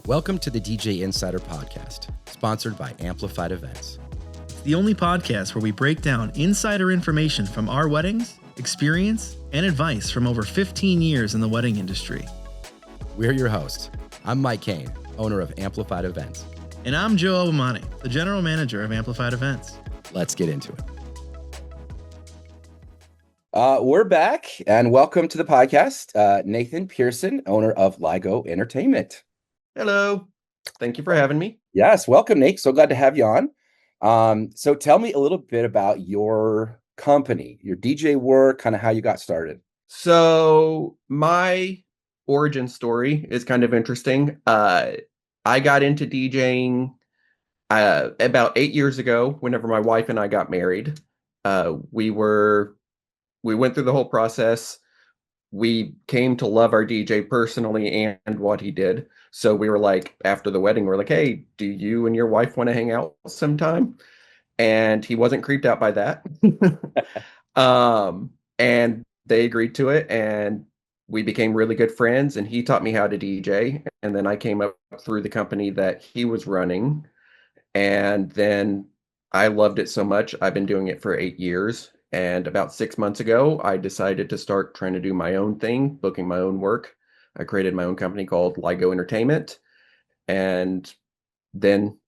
Welcome to the DJ Insider Podcast, sponsored by Amplified Events. It's the only podcast where we break down insider information from our weddings, experience, and advice from over 15 years in the wedding industry. We're your hosts. I'm Mike Kane, owner of Amplified Events. And I'm Joe Obamani, the general manager of Amplified Events. Let's get into it. We're back, and welcome to the podcast. Nathan Pierson, owner of LIGO Entertainment. Hello. Thank you for having me. Yes, welcome, Nate. So glad to have you on. So tell me a little bit about your company, your DJ work, kind of how you got started. So my origin story is kind of interesting. I got into DJing about 8 years ago, whenever my wife and I got married. We went through the whole process. We came to love our DJ personally and what he did. So we were like, after the wedding, we're like, hey, do you and your wife want to hang out sometime? And he wasn't creeped out by that. And they agreed to it. And we became really good friends. And he taught me how to DJ. And then I came up through the company that he was running. And then I loved it so much. I've been doing it for 8 years. And about 6 months ago, I decided to start trying to do my own thing, booking my own work. I created my own company called LIGO Entertainment. And then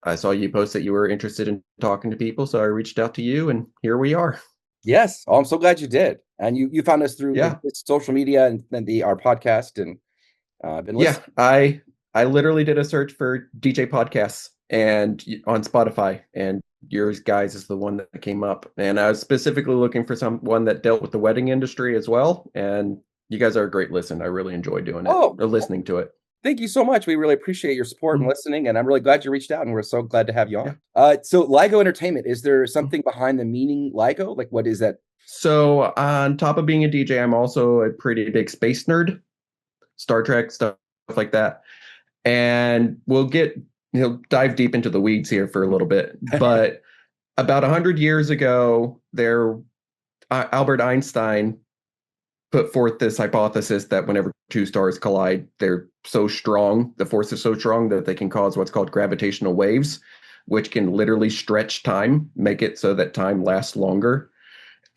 I saw you post that you were interested in talking to people. So I reached out to you, and here we are. Yes. Oh, I'm so glad you did. And you found us through social media and then our podcast. And been listening. Yeah, I literally did a search for DJ podcasts and on Spotify, and yours guys is the one that came up. And I was specifically looking for someone that dealt with the wedding industry as well. And you guys are a great listen. I really enjoy doing it or listening to it. Thank you so much. We really appreciate your support and listening. And I'm really glad you reached out, and we're so glad to have you on. Yeah. So LIGO Entertainment, is there something behind the meaning LIGO? Like, what is that? So on top of being a DJ, I'm also a pretty big space nerd, Star Trek, stuff like that. And we'll dive deep into the weeds here for a little bit. But about 100 years ago, Albert Einstein put forth this hypothesis that whenever two stars collide, they're so strong, the force is so strong that they can cause what's called gravitational waves, which can literally stretch time, make it so that time lasts longer.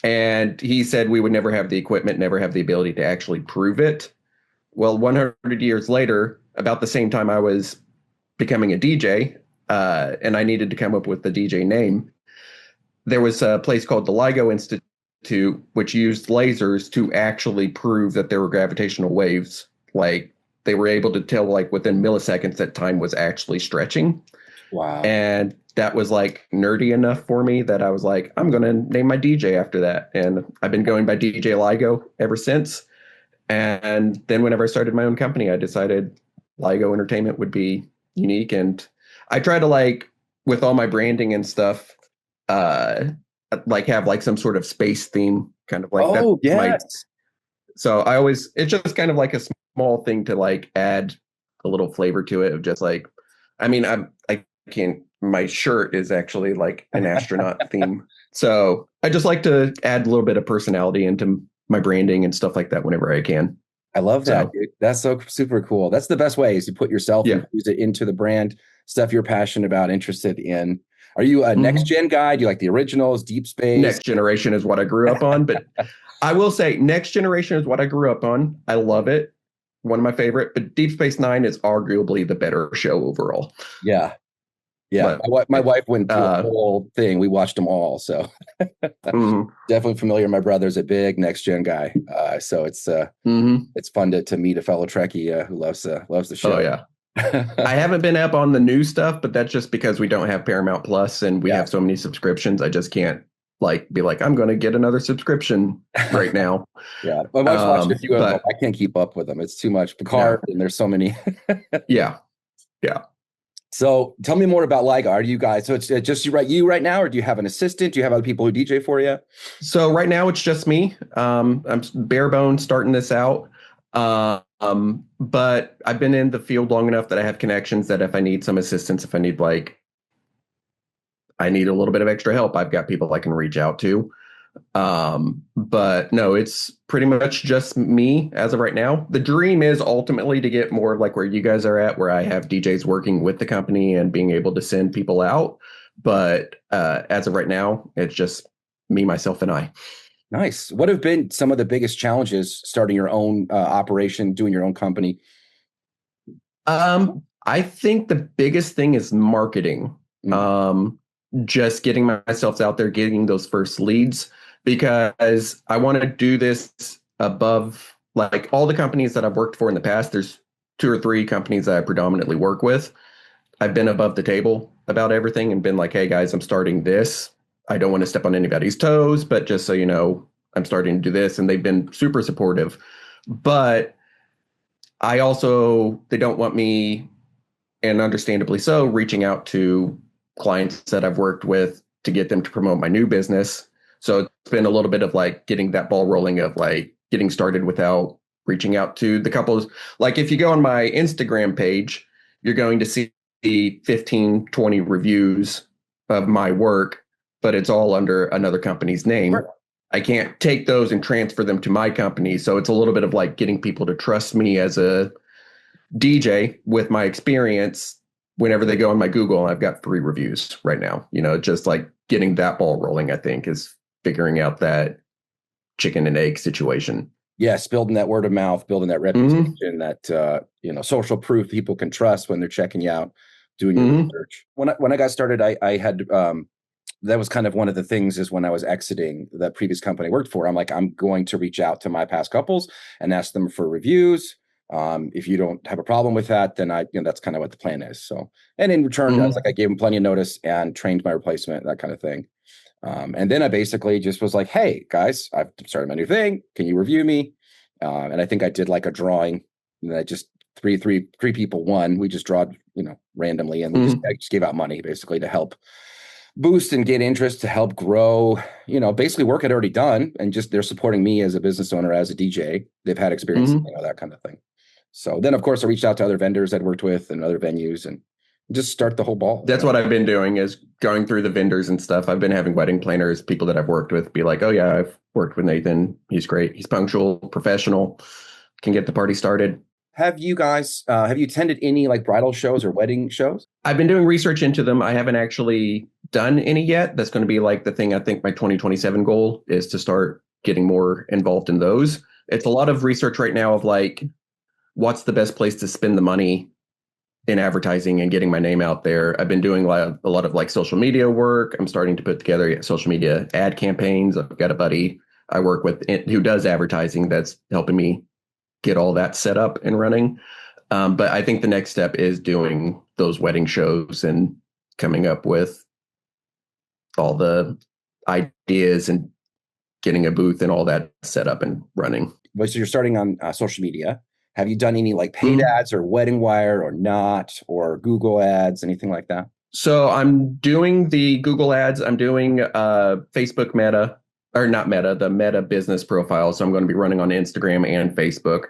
And he said we would never have the equipment, never have the ability to actually prove it. Well, 100 years later, about the same time I was becoming a DJ, and I needed to come up with the DJ name, there was a place called the LIGO Institute, which used lasers to actually prove that there were gravitational waves. Like, they were able to tell, like, within milliseconds that time was actually stretching. Wow. And that was, like, nerdy enough for me that I was like, I'm going to name my DJ after that. And I've been going by DJ LIGO ever since. And then whenever I started my own company, I decided LIGO Entertainment would be unique. And I try to, like, with all my branding and stuff, like have like some sort of space theme, kind of like so it's just kind of like a small thing to like add a little flavor to it of just like, I mean, my shirt is actually like an astronaut theme. So I just like to add a little bit of personality into my branding and stuff like that whenever I can. I love that, dude. That's so super cool. That's the best way, is to put yourself and use it into the brand, stuff you're passionate about, interested in. Are you a next gen guy? Do you like the originals, Deep Space? Next Generation is what I grew up on, but I will say Next Generation is what I grew up on. I love it. One of my favorite, but Deep Space Nine is arguably the better show overall. Yeah. Yeah. But, my wife went through the whole thing. We watched them all. So definitely familiar. My brother's a big next gen guy. So it's fun to meet a fellow Trekkie who loves the show. Oh, yeah. I haven't been up on the new stuff, but that's just because we don't have Paramount Plus and we have so many subscriptions. I just can't be like, I'm going to get another subscription right now. Yeah. My wife's watched a few of them. I can't keep up with them. It's too much. Picard, and there's so many. Yeah. So tell me more about LIGO. Are you guys, so it's just you right now, or do you have an assistant? Do you have other people who DJ for you? So right now it's just me. I'm bare bones starting this out. But I've been in the field long enough that I have connections that if I need some assistance, if I need a little bit of extra help, I've got people I can reach out to. But no, it's pretty much just me as of right now. The dream is ultimately to get more like where you guys are at, where I have DJs working with the company and being able to send people out. But as of right now, it's just me, myself, and I. Nice. What have been some of the biggest challenges starting your own operation, doing your own company? I think the biggest thing is marketing. Just getting myself out there, getting those first leads, because I want to do this above like all the companies that I've worked for in the past. There's 2 or 3 companies that I predominantly work with. I've been above the table about everything and been like, hey guys, I'm starting this. I don't want to step on anybody's toes, but just so you know, I'm starting to do this. And they've been super supportive. But I also, they don't want me, and understandably so, reaching out to clients that I've worked with to get them to promote my new business. So it's been a little bit of like getting that ball rolling of like getting started without reaching out to the couples. Like if you go on my Instagram page, you're going to see 15, 20 reviews of my work, but it's all under another company's name. Sure. I can't take those and transfer them to my company. So it's a little bit of like getting people to trust me as a DJ with my experience. Whenever they go on my Google, I've got 3 reviews right now. You know, just like getting that ball rolling, I think, is figuring out that chicken and egg situation. Yes, building that word of mouth, building that reputation, that social proof people can trust when they're checking you out, doing your research. When I got started, I had that was kind of one of the things is when I was exiting that previous company I worked for, I'm like, I'm going to reach out to my past couples and ask them for reviews. If you don't have a problem with that, then that's kind of what the plan is. So, and in return, that's like I gave them plenty of notice and trained my replacement, that kind of thing. And then I basically just was like, hey guys, I've started my new thing. Can you review me? And I think I did like a drawing that just three people won. We just drawed, randomly, and I just gave out money basically to help boost and get interest, to help grow, basically work I'd already done. And just they're supporting me as a business owner, as a DJ. They've had experience, that kind of thing. So then, of course, I reached out to other vendors I'd worked with and other venues and just start the whole ball. That's what I've been doing, is going through the vendors and stuff. I've been having wedding planners, people that I've worked with, be like, oh yeah, I've worked with Nathan. He's great. He's punctual, professional, can get the party started. Have you guys, have you attended any like bridal shows or wedding shows? I've been doing research into them. I haven't actually done any yet. That's going to be like the thing. I think my 2027 goal is to start getting more involved in those. It's a lot of research right now of like, what's the best place to spend the money in advertising and getting my name out there. I've been doing a lot of like social media work. I'm starting to put together social media ad campaigns. I've got a buddy I work with who does advertising that's helping me get all that set up and running. But I think the next step is doing those wedding shows and coming up with all the ideas and getting a booth and all that set up and running. So you're starting on social media. Have you done any like paid ads or Wedding Wire or not, or Google ads, anything like that? So I'm doing the Google ads. I'm doing Facebook Meta, or not Meta, the Meta business profile. So I'm going to be running on Instagram and Facebook.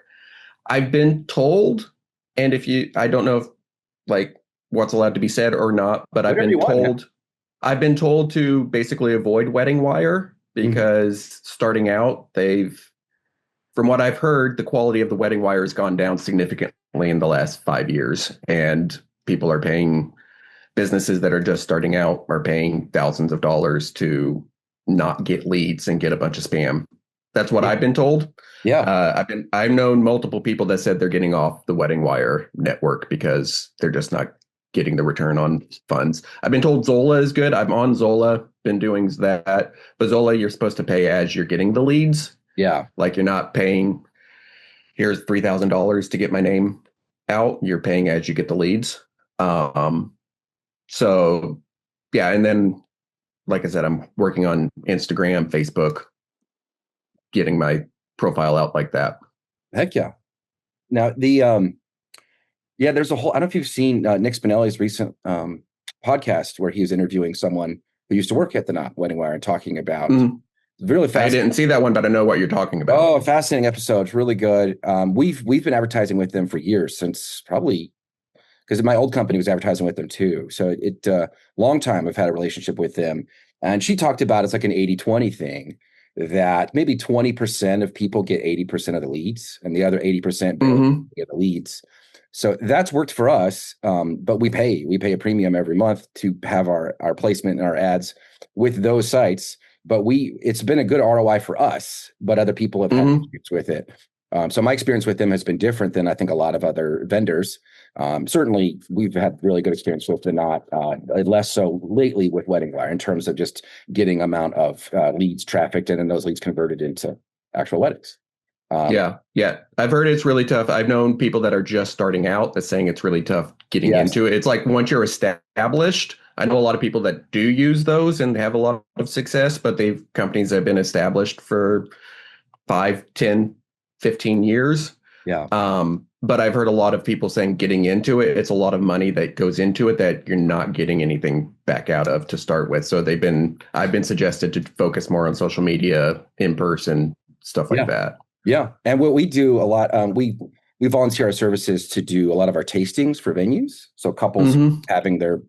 I've been told, and I don't know if like what's allowed to be said or not, but I've been told to basically avoid Wedding Wire because starting out, from what I've heard, the quality of the Wedding Wire has gone down significantly in the last 5 years, and people are paying, businesses that are just starting out are paying thousands of dollars to not get leads and get a bunch of spam. That's what I've been told. Yeah. I've known multiple people that said they're getting off the Wedding Wire network because they're just not getting the return on funds. I've been told Zola is good. I'm on Zola, been doing that. But Zola, you're supposed to pay as you're getting the leads. Yeah. Like you're not paying, here's $3,000 to get my name out. You're paying as you get the leads. So yeah. And then, like I said, I'm working on Instagram, Facebook, getting my profile out like that. Heck yeah. Now there's a whole, I don't know if you've seen Nick Spinelli's recent podcast where he was interviewing someone who used to work at the Not Wedding Wire and talking about really fascinating. I didn't see that one, but I know what you're talking about. Oh, fascinating episode. Really good. We've been advertising with them for years, since probably because my old company was advertising with them too. So long time I've had a relationship with them. And she talked about it's like an 80-20 thing. that maybe 20% of people get 80% of the leads, and the other 80% get the leads. So that's worked for us. But we pay a premium every month to have our placement and our ads with those sites. But it's been a good ROI for us, but other people have had experience with it. So my experience with them has been different than I think a lot of other vendors. Certainly, we've had really good experience with them, not less so lately with WeddingWire in terms of just getting amount of leads trafficked and then those leads converted into actual weddings. Yeah. I've heard it's really tough. I've known people that are just starting out that's saying it's really tough getting into it. It's like once you're established, I know a lot of people that do use those and have a lot of success, but companies that have been established for 5, 10, 15 years. Yeah. But I've heard a lot of people saying getting into it, it's a lot of money that goes into it that you're not getting anything back out of to start with. So I've been suggested to focus more on social media, in person, stuff like that. Yeah. And what we do a lot, we volunteer our services to do a lot of our tastings for venues. So couples having their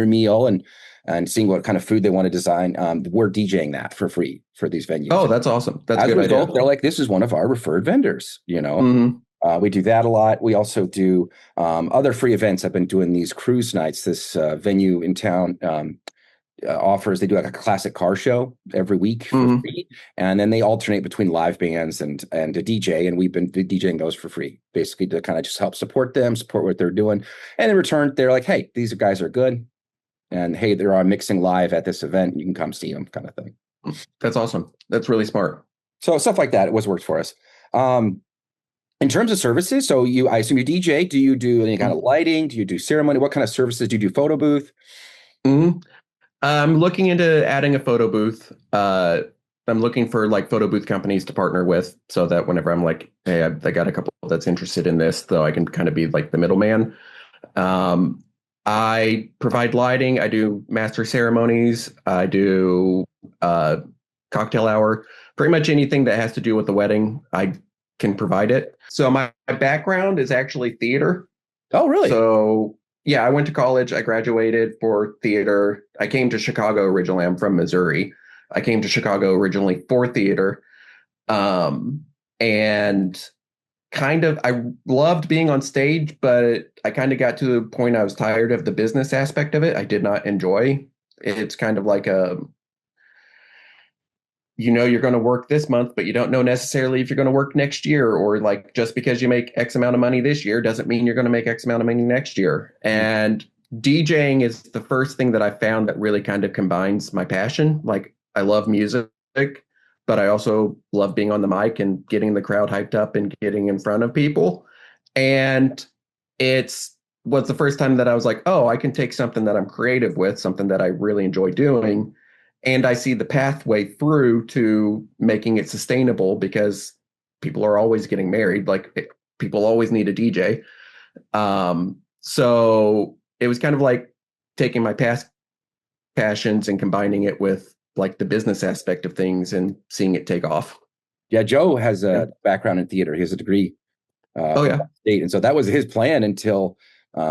meal and seeing what kind of food they want to design. We're DJing that for free for these venues. Oh, that's awesome. That's a good idea. They're like, this is one of our referred vendors, you know. We do that a lot. We also do other free events. I've been doing these cruise nights. This venue in town offers, they do like a classic car show every week for free, and then they alternate between live bands and a DJ, and we've been DJing those for free, basically to kind of just help support what they're doing. And in return, they're like, hey, these guys are good, and hey, they're on mixing live at this event, you can come see them, kind of thing. That's awesome. That's really smart. So stuff like that worked for us. In terms of services, so I assume you DJ. Do you do any kind of lighting? Do you do ceremony? What kind of services do you do? Photo booth? I'm looking into adding a photo booth. I'm looking for like photo booth companies to partner with, so that whenever I'm like, hey, I got a couple that's interested in this, though I can kind of be like the middleman. I provide lighting. I do master ceremonies. I do cocktail hour. Pretty much anything that has to do with the wedding, I can provide it. So my background is actually theater. Oh, really? So yeah, I went to college. I graduated for theater. I came to Chicago originally. I'm from Missouri. I came to Chicago originally for theater. And kind of, I loved being on stage, but I kind of got to the point I was tired of the business aspect of it. I did not enjoy. It's kind of like you're going to work this month, but you don't know necessarily if you're going to work next year, or like just because you make X amount of money this year doesn't mean you're going to make X amount of money next year. And DJing is the first thing that I found that really kind of combines my passion. Like I love music, but I also love being on the mic and getting the crowd hyped up and getting in front of people. And was the first time that I was like, oh, I can take something that I'm creative with, something that I really enjoy doing, and I see the pathway through to making it sustainable, because people are always getting married. Like people always need a DJ. So it was kind of like taking my past passions and combining it with like the business aspect of things and seeing it take off. Yeah, Joe has a background in theater. He has a degree. State, and so that was his plan until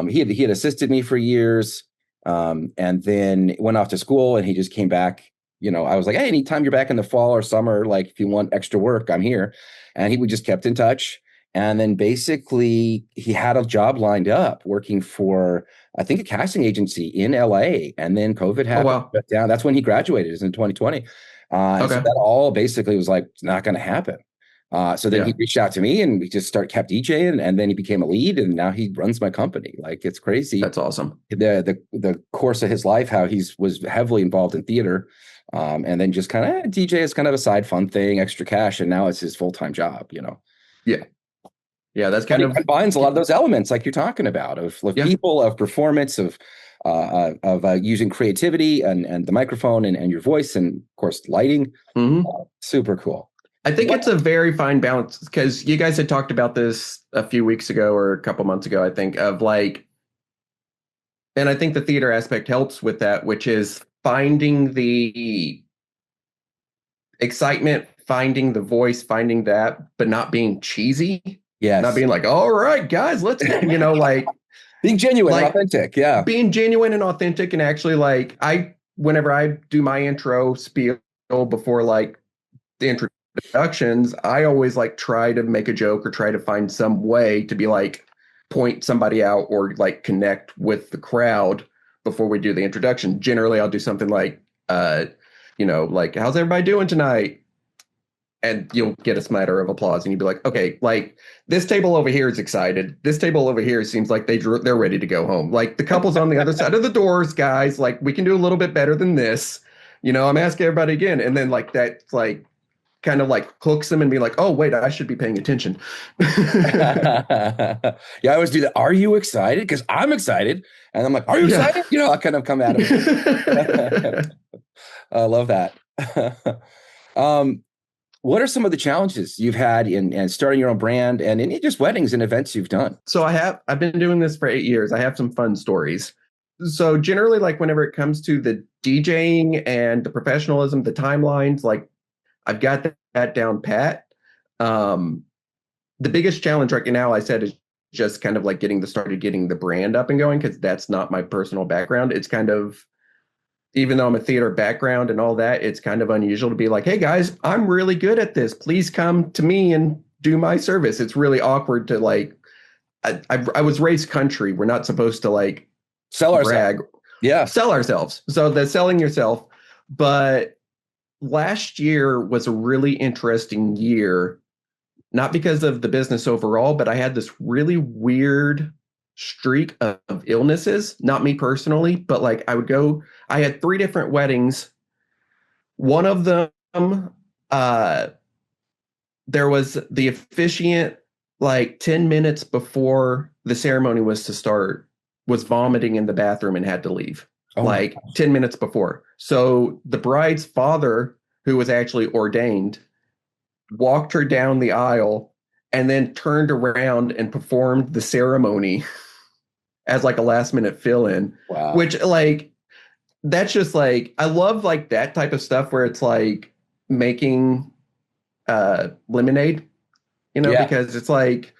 he had assisted me for years. And then went off to school, and he just came back. I was like, hey, anytime you're back in the fall or summer, like if you want extra work, I'm here. And we just kept in touch. And then basically he had a job lined up working for, I think, a casting agency in LA. And then COVID happened. Shut down. That's when he graduated, is in 2020. So that all basically was like, it's not going to happen. So then he reached out to me, and we just kept DJing, and then he became a lead, and now he runs my company. Like, it's crazy. That's awesome. The course of his life, how he was heavily involved in theater, and then just kind of DJ is kind of a side fun thing, extra cash, and now it's his full-time job. Yeah, that's kind of combines a lot of those elements like you're talking about of people, of performance, of using creativity and the microphone and your voice, and of course lighting. Super cool. I think it's a very fine balance, because you guys had talked about this a few weeks ago or a couple months ago, I think, of like, and I think the theater aspect helps with that, which is finding the excitement, finding the voice, finding that, but not being cheesy. Yes. Not being like, all right, guys, let's, like being genuine and authentic. Yeah. Being genuine and authentic. And actually, like, whenever I do my intro spiel before like the introductions, I always like try to make a joke or try to find some way to be like point somebody out or like connect with the crowd before we do the introduction. Generally, I'll do something like, like, how's everybody doing tonight? And you'll get a smatter of applause, and you'd be like, okay, like this table over here is excited. This table over here seems like they're ready to go home. Like the couple's on the other side of the doors, guys. Like we can do a little bit better than this. I'm asking everybody again, and then like that, like kind of like hooks them and be like, oh wait, I should be paying attention. Yeah, I always do that. Are you excited? Because I'm excited, and I'm like, are you excited? I kind of come at them. I love that. What are some of the challenges you've had in starting your own brand and in just weddings and events you've done? So I've been doing this for 8 years. I have some fun stories. So generally, like whenever it comes to the DJing and the professionalism, the timelines, like I've got that down pat. The biggest challenge right now, I said, is just kind of like getting the brand up and going, because that's not my personal background. It's kind of, even though I'm a theater background and all that, it's kind of unusual to be like, hey guys, I'm really good at this. Please come to me and do my service. It's really awkward to like, I was raised country. We're not supposed to like sell ourselves. Yeah. Sell ourselves. So the selling yourself. But last year was a really interesting year, not because of the business overall, but I had this really weird streak of illnesses, not me personally, but like I had 3 different weddings. One of them, there was the officiant, like 10 minutes before the ceremony was to start, was vomiting in the bathroom and had to leave. Oh, like 10 minutes before. So the bride's father, who was actually ordained, walked her down the aisle and then turned around and performed the ceremony as like a last minute fill-in. Wow. Which like, that's just like, I love like that type of stuff where it's like making lemonade, because it's like,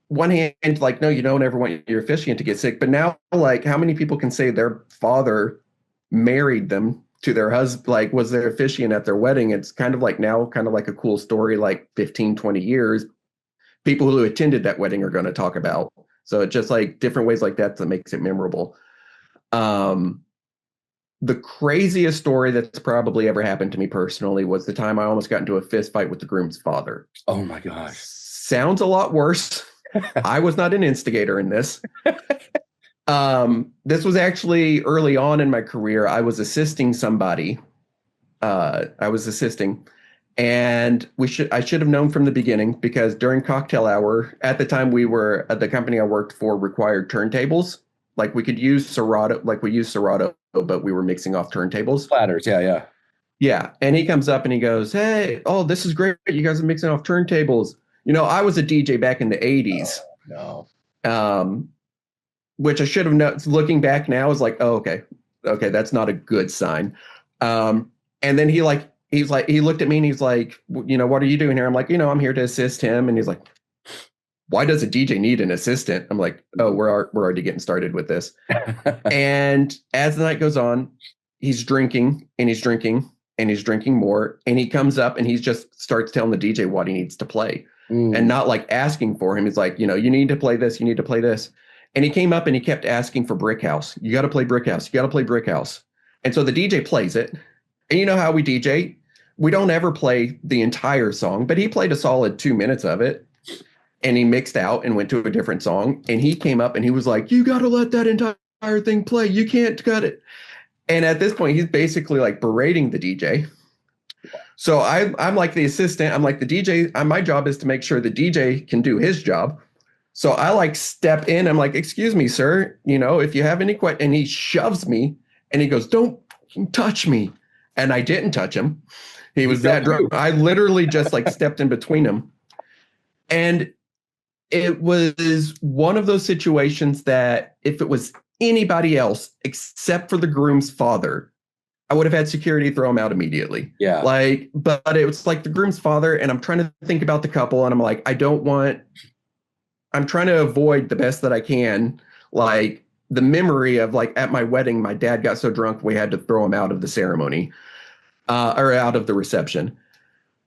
one hand, like, no, you don't ever want your officiant to get sick. But now, like, how many people can say their father married them to their husband, like, was their officiant at their wedding? It's kind of like now, kind of like a cool story, like 15, 20 years, people who attended that wedding are going to talk about. So it's just like different ways like that makes it memorable. The craziest story that's probably ever happened to me personally was the time I almost got into a fist fight with the groom's father. Oh my gosh. Sounds a lot worse. I was not an instigator in this. This was actually early on in my career. I was assisting somebody. And I should have known from the beginning, because during cocktail hour, at the time the company I worked for required turntables. Like we could use Serato, but we were mixing off turntables. Platters, yeah. Yeah. And he comes up and he goes, hey, this is great. You guys are mixing off turntables. I was a DJ back in the 80s. Oh, no. Which I should have known. Looking back now is like, oh, okay, that's not a good sign. And then he looked at me and he's like, what are you doing here? I'm like, I'm here to assist him. And he's like, why does a DJ need an assistant? I'm like, oh, we're already getting started with this. And as the night goes on, he's drinking and he's drinking and he's drinking more. And he comes up and he just starts telling the DJ what he needs to play. And not like asking for him. He's like, you need to play this. You need to play this. And he came up and he kept asking for Brick House. You got to play Brick House. You got to play Brick House. And so the DJ plays it. And you know how we DJ? We don't ever play the entire song, but he played a solid 2 minutes of it. And he mixed out and went to a different song. And he came up and he was like, you got to let that entire thing play. You can't cut it. And at this point, he's basically like berating the DJ. So I'm like the assistant. I'm like the DJ. My job is to make sure the DJ can do his job. So I like step in. I'm like, excuse me, sir. If you have any questions, and he shoves me and he goes, don't touch me. And I didn't touch him. He was that drunk. I literally just like stepped in between him. And it was one of those situations that if it was anybody else except for the groom's father, I would have had security throw him out immediately. Yeah. But it was like the groom's father, and I'm trying to think about the couple, and I'm like, I'm trying to avoid the best that I can, like the memory of like at my wedding, my dad got so drunk we had to throw him out of the ceremony, or out of the reception.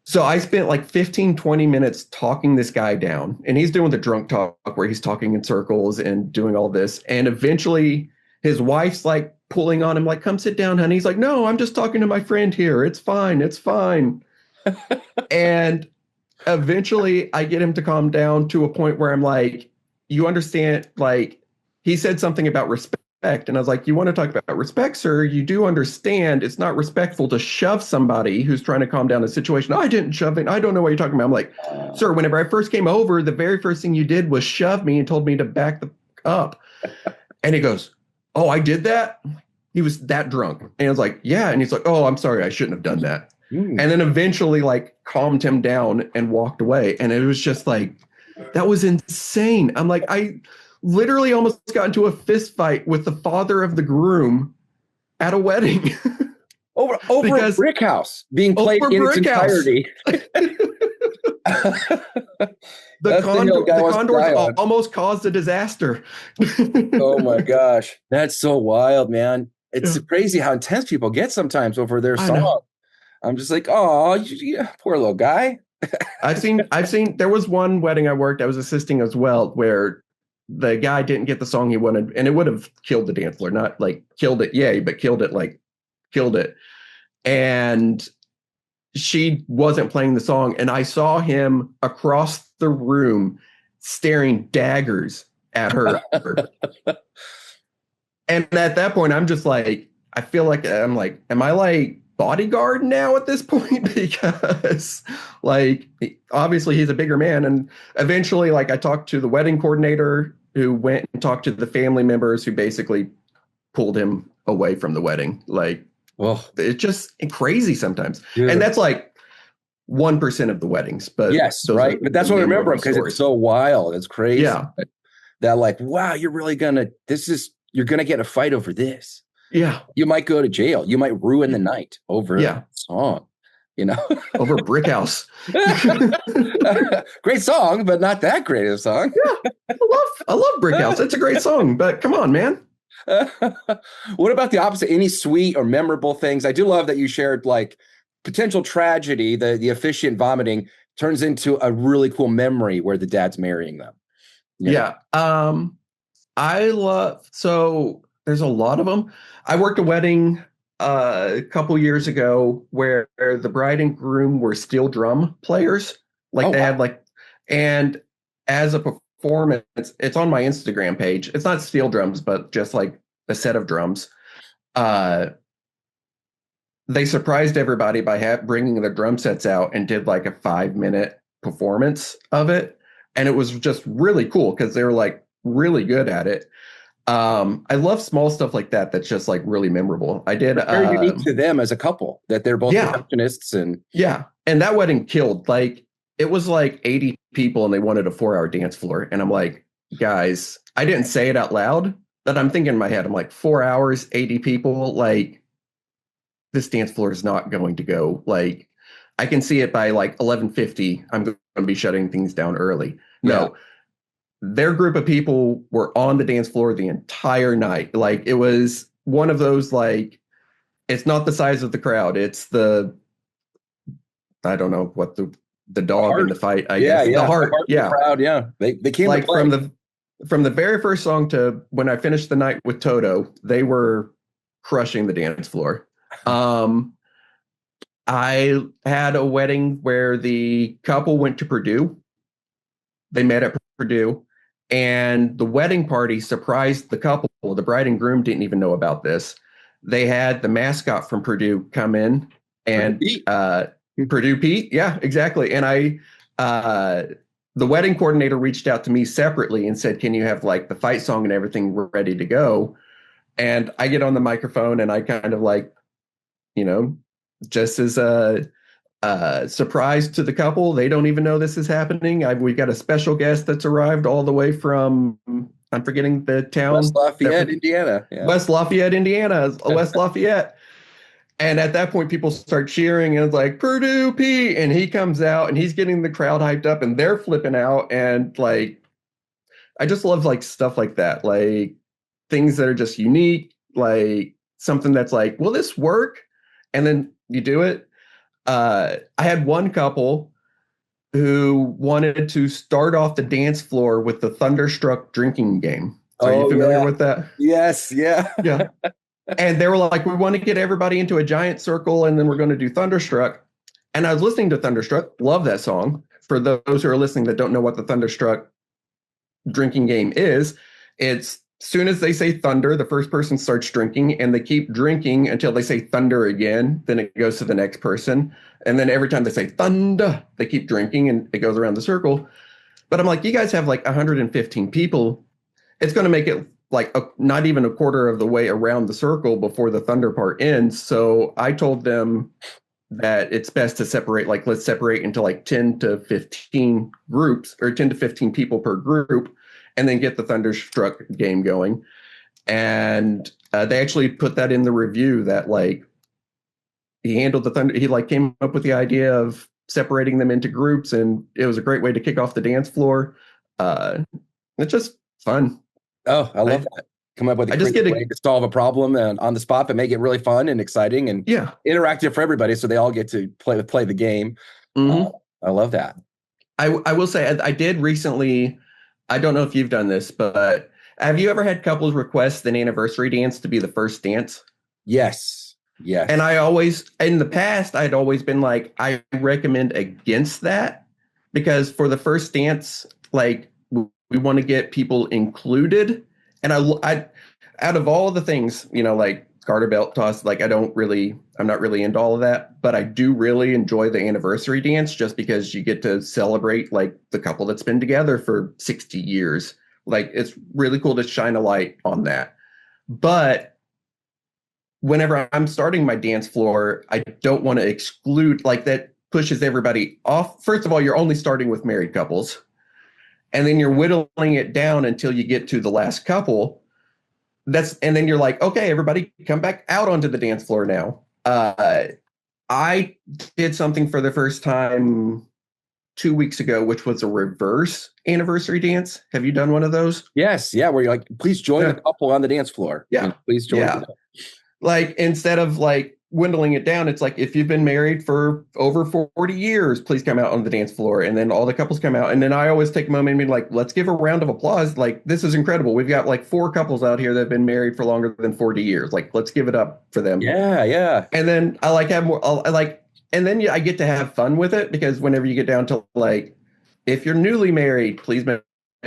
So I spent like 15, 20 minutes talking this guy down, and he's doing the drunk talk where he's talking in circles and doing all this. And eventually his wife's like pulling on him, like, come sit down, honey. He's like, no, I'm just talking to my friend here. It's fine. It's fine. And eventually I get him to calm down to a point where I'm like, you understand, like, he said something about respect. And I was like, you want to talk about respect, sir? You do understand it's not respectful to shove somebody who's trying to calm down a situation. I didn't shove it. I don't know what you're talking about. I'm like, sir, whenever I first came over, the very first thing you did was shove me and told me to back the up. And he goes, oh, I did that? He was that drunk. And I was like, yeah. And he's like, oh, I'm sorry. I shouldn't have done that. And then eventually like calmed him down and walked away. And it was just like, that was insane. I'm like, I literally almost got into a fist fight with the father of the groom at a wedding. over a brick house being played in its entirety. The condors almost caused a disaster. Oh my gosh. That's so wild, man. It's crazy how intense people get sometimes over their song. I'm just like, oh, poor little guy. I've seen, there was one wedding I worked, I was assisting as well, where the guy didn't get the song he wanted, and it would have killed the dance floor, not like killed it, yay, but killed it. And she wasn't playing the song, and I saw him across the room staring daggers at her. And at that point, I'm just like, I feel like, I'm like, am I like bodyguard now at this point? Because like, obviously he's a bigger man. And eventually, like, I talked to the wedding coordinator who went and talked to the family members who basically pulled him away from the wedding. Like, well, it's just crazy sometimes. Dude. And that's like 1% of the weddings, but yes, right. But that's what I remember, because it's so wild. It's crazy. Yeah. That like, wow, you're gonna get a fight over this. Yeah. You might go to jail. You might ruin the night over a song, over Brick House. Great song, but not that great of a song. Yeah. I love Brick House. It's a great song, but come on, man. What about the opposite? Any sweet or memorable things? I do love that you shared like potential tragedy, the officiant vomiting turns into a really cool memory where the dad's marrying them. Yeah. So there's a lot of them. I worked a wedding a couple years ago where the bride and groom were steel drum players. Like had like, and as a performance, it's on my Instagram page. It's not steel drums, but just like a set of drums. They surprised everybody by bringing the drum sets out and did like a 5-minute performance of it. And it was just really cool because they were like really good at it. I love small stuff like that. That's just like really memorable. I did very unique to them as a couple, that they're both percussionists and and that wedding killed. Like it was like 80 people and they wanted a 4-hour dance floor. And I'm like, guys, I didn't say it out loud, but I'm thinking in my head, I'm like, 4 hours, 80 people, like this dance floor is not going to go. Like I can see it by like 11:50. I'm going to be shutting things down early. No. Their group of people were on the dance floor the entire night. Like it was one of those, like, it's not the size of the crowd. It's I don't know what the dog in the fight, I guess. The heart. The crowd, They came like from the very first song to when I finished the night with Toto, they were crushing the dance floor. I had a wedding where the couple went to Purdue. They met at Purdue. And the wedding party surprised the couple. The bride and groom didn't even know about this. They had the mascot from Purdue come in, and Purdue Pete. Yeah, exactly. And the wedding coordinator reached out to me separately and said, can you have like the fight song and everything ready to go? And I get on the microphone and I kind of like, just as a surprise to the couple. They don't even know this is happening. We've got a special guest that's arrived all the way from, I'm forgetting the town. West Lafayette, Indiana. Yeah. West Lafayette, Indiana. West Lafayette. And at that point, people start cheering and it's like, Purdue P. And he comes out and he's getting the crowd hyped up and they're flipping out. And like, I just love like stuff like that. Like things that are just unique, like something that's like, will this work? And then you do it. I had one couple who wanted to start off the dance floor with the Thunderstruck drinking game. Are you familiar with that? Yes, yeah. Yeah. And they were like, we want to get everybody into a giant circle, and then we're going to do Thunderstruck. And I was listening to Thunderstruck, love that song. For those who are listening that don't know what the Thunderstruck drinking game is, it's soon as they say thunder, the first person starts drinking, and they keep drinking until they say thunder again. Then it goes to the next person. And then every time they say thunder, they keep drinking, and it goes around the circle. But I'm like, you guys have like 115 people. It's going to make it like not even a quarter of the way around the circle before the thunder part ends. So I told them that it's best to separate, like let's separate into like 10 to 15 groups, or 10 to 15 people per group, and then get the Thunderstruck game going. And they actually put that in the review that like he handled the thunder. He like came up with the idea of separating them into groups, and it was a great way to kick off the dance floor. It's just fun. Oh, I love that. Come up with a great way to solve a problem and on the spot, but make it really fun and exciting and interactive for everybody, so they all get to play the game. I love that. I will say I did recently. I don't know if you've done this, but have you ever had couples request an anniversary dance to be the first dance? Yes. Yes. And I always, in the past, I'd always been like, I recommend against that, because for the first dance, like we want to get people included. And I out of all the things, you know, like garter belt toss, like I'm not really into all of that, but I do really enjoy the anniversary dance, just because you get to celebrate like the couple that's been together for 60 years. Like it's really cool to shine a light on that. But whenever I'm starting my dance floor, I don't want to exclude, like that pushes everybody off. First of all, you're only starting with married couples, and then you're whittling it down until you get to the last couple. And then you're like, okay, everybody come back out onto the dance floor now. I did something for the first time 2 weeks ago, which was a reverse anniversary dance. Have you done one of those? Yes. Yeah. Where you're like, please join the couple on the dance floor. Yeah. You know, please join. Yeah. Like instead of like dwindling it down, it's like, if you've been married for over 40 years, please come out on the dance floor. And then all the couples come out. And then I always take a moment and be like, let's give a round of applause. Like, this is incredible. We've got like 4 couples out here that have been married for longer than 40 years. Like, let's give it up for them. Yeah. Yeah. And then I like have more, and then I get to have fun with it, because whenever you get down to like, if you're newly married, please make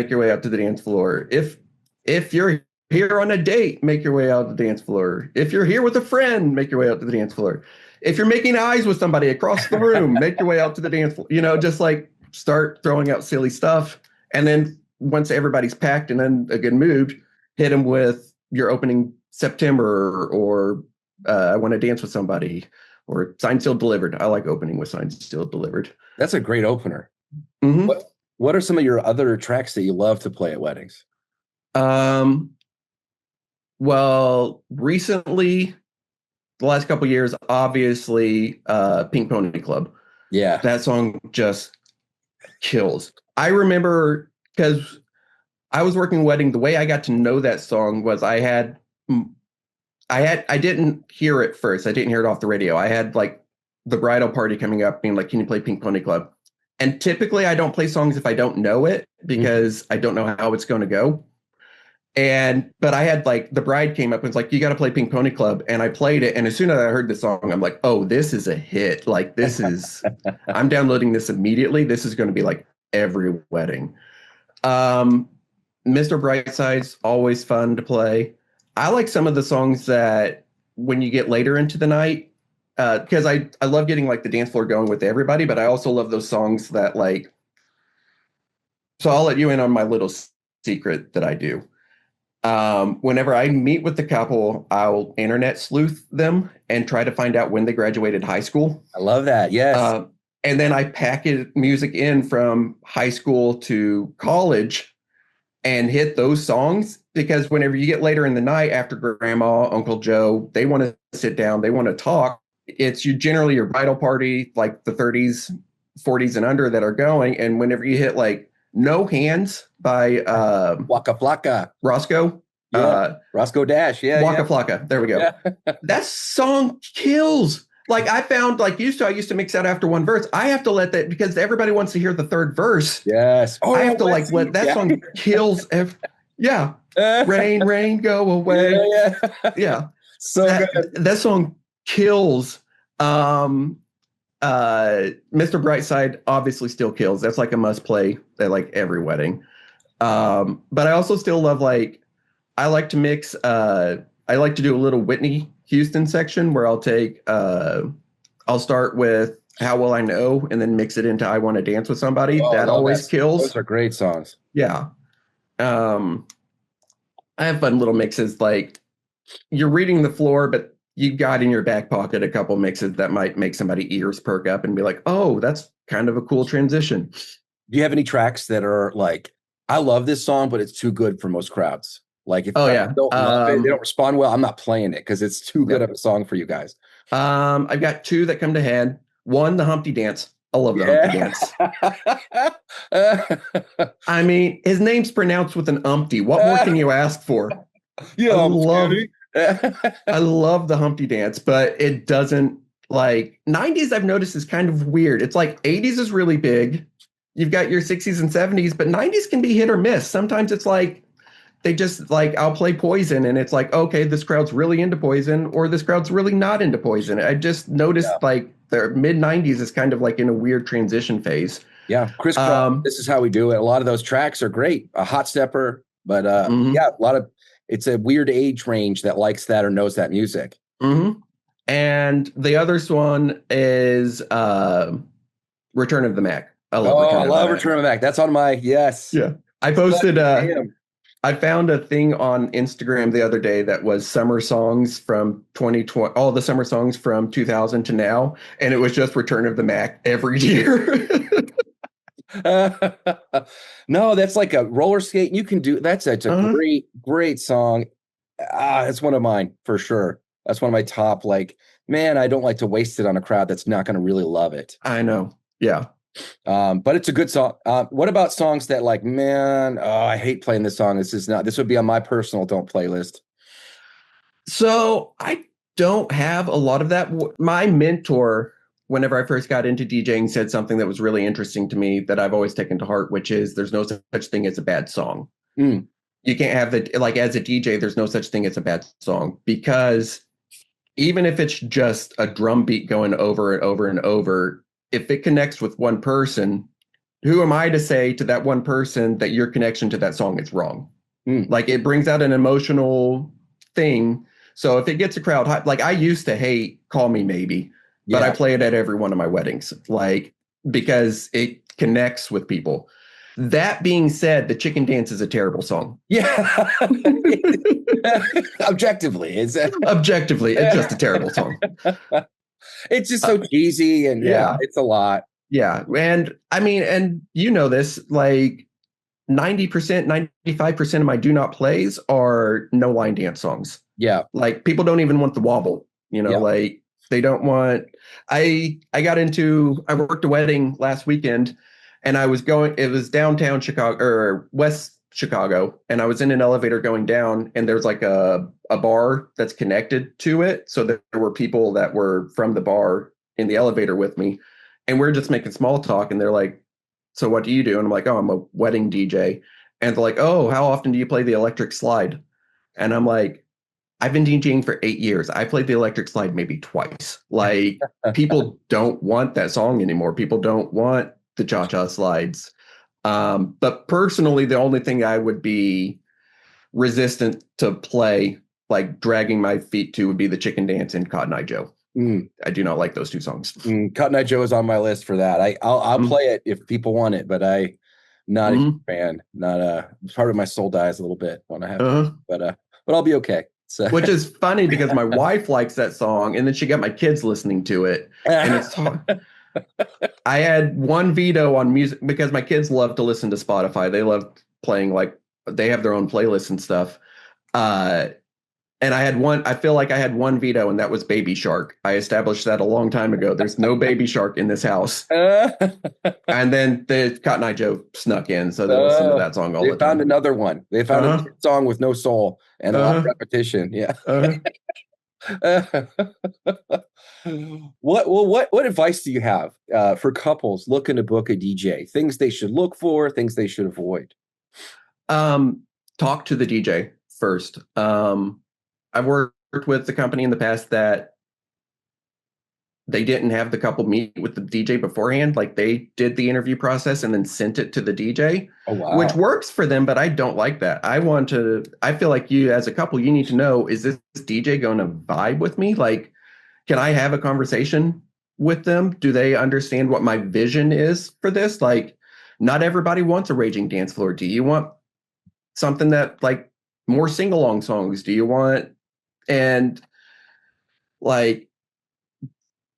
your way out to the dance floor. If you're here on a date, make your way out to the dance floor. If you're here with a friend, make your way out to the dance floor. If you're making eyes with somebody across the room, make your way out to the dance floor. You know, just like start throwing out silly stuff. And then once everybody's packed and in a good mood, hit them with your opening September, or I want to dance with somebody, or Signed, Sealed, Delivered. I like opening with Signed, Sealed, Delivered. That's a great opener. Mm-hmm. What are some of your other tracks that you love to play at weddings? Well, recently, the last couple of years, obviously, Pink Pony Club. Yeah. That song just kills. I remember, because I was working a wedding, the way I got to know that song was I didn't hear it first. I didn't hear it off the radio. I had like the bridal party coming up being like, can you play Pink Pony Club? And typically I don't play songs if I don't know it, because I don't know how it's going to go. But I had like, the bride came up and was like, you got to play Pink Pony Club. And I played it. And as soon as I heard the song, I'm like, oh, this is a hit. Like, this is, I'm downloading this immediately. This is going to be like every wedding. Mr. Brightside's always fun to play. I like some of the songs that when you get later into the night, because I love getting like the dance floor going with everybody, but I also love those songs that like, so I'll let you in on my little secret that I do. Whenever I meet with the couple, I'll internet sleuth them and try to find out when they graduated high school. I love that. Yes. And then I package music in from high school to college and hit those songs, because whenever you get later in the night after Grandma, Uncle Joe, they want to sit down, they want to talk. It's generally your bridal party, like the 30s, 40s and under that are going. And whenever you hit like No Hands by Waka Flocka. Roscoe. Yeah. Roscoe Dash. Yeah. Waka Flocka. There we go. Yeah. That song kills. like I found I used to mix out after one verse. I have to let that because everybody wants to hear the third verse. Yes. I have to let that song kills. Yeah. Rain, go away. Yeah. So good. That song kills. Mr. Brightside obviously still kills. That's like a must play at like every wedding. But I also still love I like to mix. I like to do a little Whitney Houston section where I'll start with How Will I Know and then mix it into I Want to Dance with Somebody. That always kills. Those are great songs. Yeah. I have fun little mixes like you're reading the floor, but you got in your back pocket a couple mixes that might make somebody ears perk up and be like, oh, that's kind of a cool transition. Do you have any tracks that are like, I love this song, but it's too good for most crowds? Like if don't love it, they don't respond well, I'm not playing it because it's too good of a song for you guys. I've got two that come to head. One, the Humpty Dance. I love the Humpty Dance. I mean, his name's pronounced with an umpty. What more can you ask for? Yeah, I love the Humpty Dance, but it doesn't 90s I've noticed is kind of weird. It's like 80s is really big. You've got your 60s and 70s, but 90s can be hit or miss. Sometimes it's like they just I'll play Poison and it's like, okay, this crowd's really into Poison or this crowd's really not into Poison. I just noticed their mid 90s is kind of in a weird transition phase. Yeah. Chris, this is how we do it. A lot of those tracks are great. A hot stepper, but it's a weird age range that likes that or knows that music. Mm-hmm. And the other one is Return of the Mac. I love Return of the Mac. That's on my yes. Yeah. I posted I found a thing on Instagram the other day that was summer songs from 2020, all the summer songs from 2000 to now, and it was just Return of the Mac every year. No, that's like a roller skate. You can do that's a great song. It's one of mine for sure. That's one of my top. Man, I don't like to waste it on a crowd that's not going to really love it. I know. Yeah. But it's a good song. What about songs that man, I hate playing this song. This would be on my personal don't playlist. So I don't have a lot of that. My mentor, whenever I first got into DJing, said something that was really interesting to me that I've always taken to heart, which is there's no such thing as a bad song. You can't have as a DJ, there's no such thing as a bad song, because even if it's just a drum beat going over and over and over, if it connects with one person, who am I to say to that one person that your connection to that song is wrong? It brings out an emotional thing. So if it gets a crowd hot, I used to hate Call Me Maybe, but I play it at every one of my weddings, because it connects with people. That being said, the Chicken Dance is a terrible song. Yeah. Objectively, it's just a terrible song. It's just so cheesy and it's a lot. Yeah. And I mean, and you know this, 90%, 95% of my do not plays are no line dance songs. Yeah. People don't even want the wobble, they don't want, I worked a wedding last weekend and it was downtown Chicago or West Chicago. And I was in an elevator going down and there's a bar that's connected to it. So there were people that were from the bar in the elevator with me and we're just making small talk. And they're like, so what do you do? And I'm like, oh, I'm a wedding DJ. And they're like, oh, how often do you play the electric slide? And I'm like, I've been DJing for 8 years. I played the electric slide maybe twice. People don't want that song anymore. People don't want the cha-cha slides. But personally, the only thing I would be resistant to play, dragging my feet to, would be the Chicken Dance and Cotton Eye Joe. I do not like those two songs. Cotton Eye Joe is on my list for that. I'll play it if people want it, but I'm not a fan. Not part of my soul dies a little bit when I have it, but I'll be okay. So. Which is funny because my wife likes that song, and then she got my kids listening to it, and it's hard. I had one veto on music because my kids love to listen to Spotify. They love playing they have their own playlists and stuff. And I feel like I had one veto, and that was Baby Shark. I established that a long time ago. There's no Baby Shark in this house. And then the Cotton Eye Joe snuck in, so they listen to that song all the time. They found another one. They found a song with no soul and a lot of repetition. Yeah. What advice do you have for couples looking to book a DJ? Things they should look for, things they should avoid. Talk to the DJ first. I've worked with the company in the past that they didn't have the couple meet with the DJ beforehand. Like they did the interview process and then sent it to the DJ, which works for them, but I don't like that. I feel like you as a couple, you need to know, is this DJ going to vibe with me? Like, can I have a conversation with them? Do they understand what my vision is for this? Like, not everybody wants a raging dance floor. Do you want something that like more sing-along songs? Do you want, and like,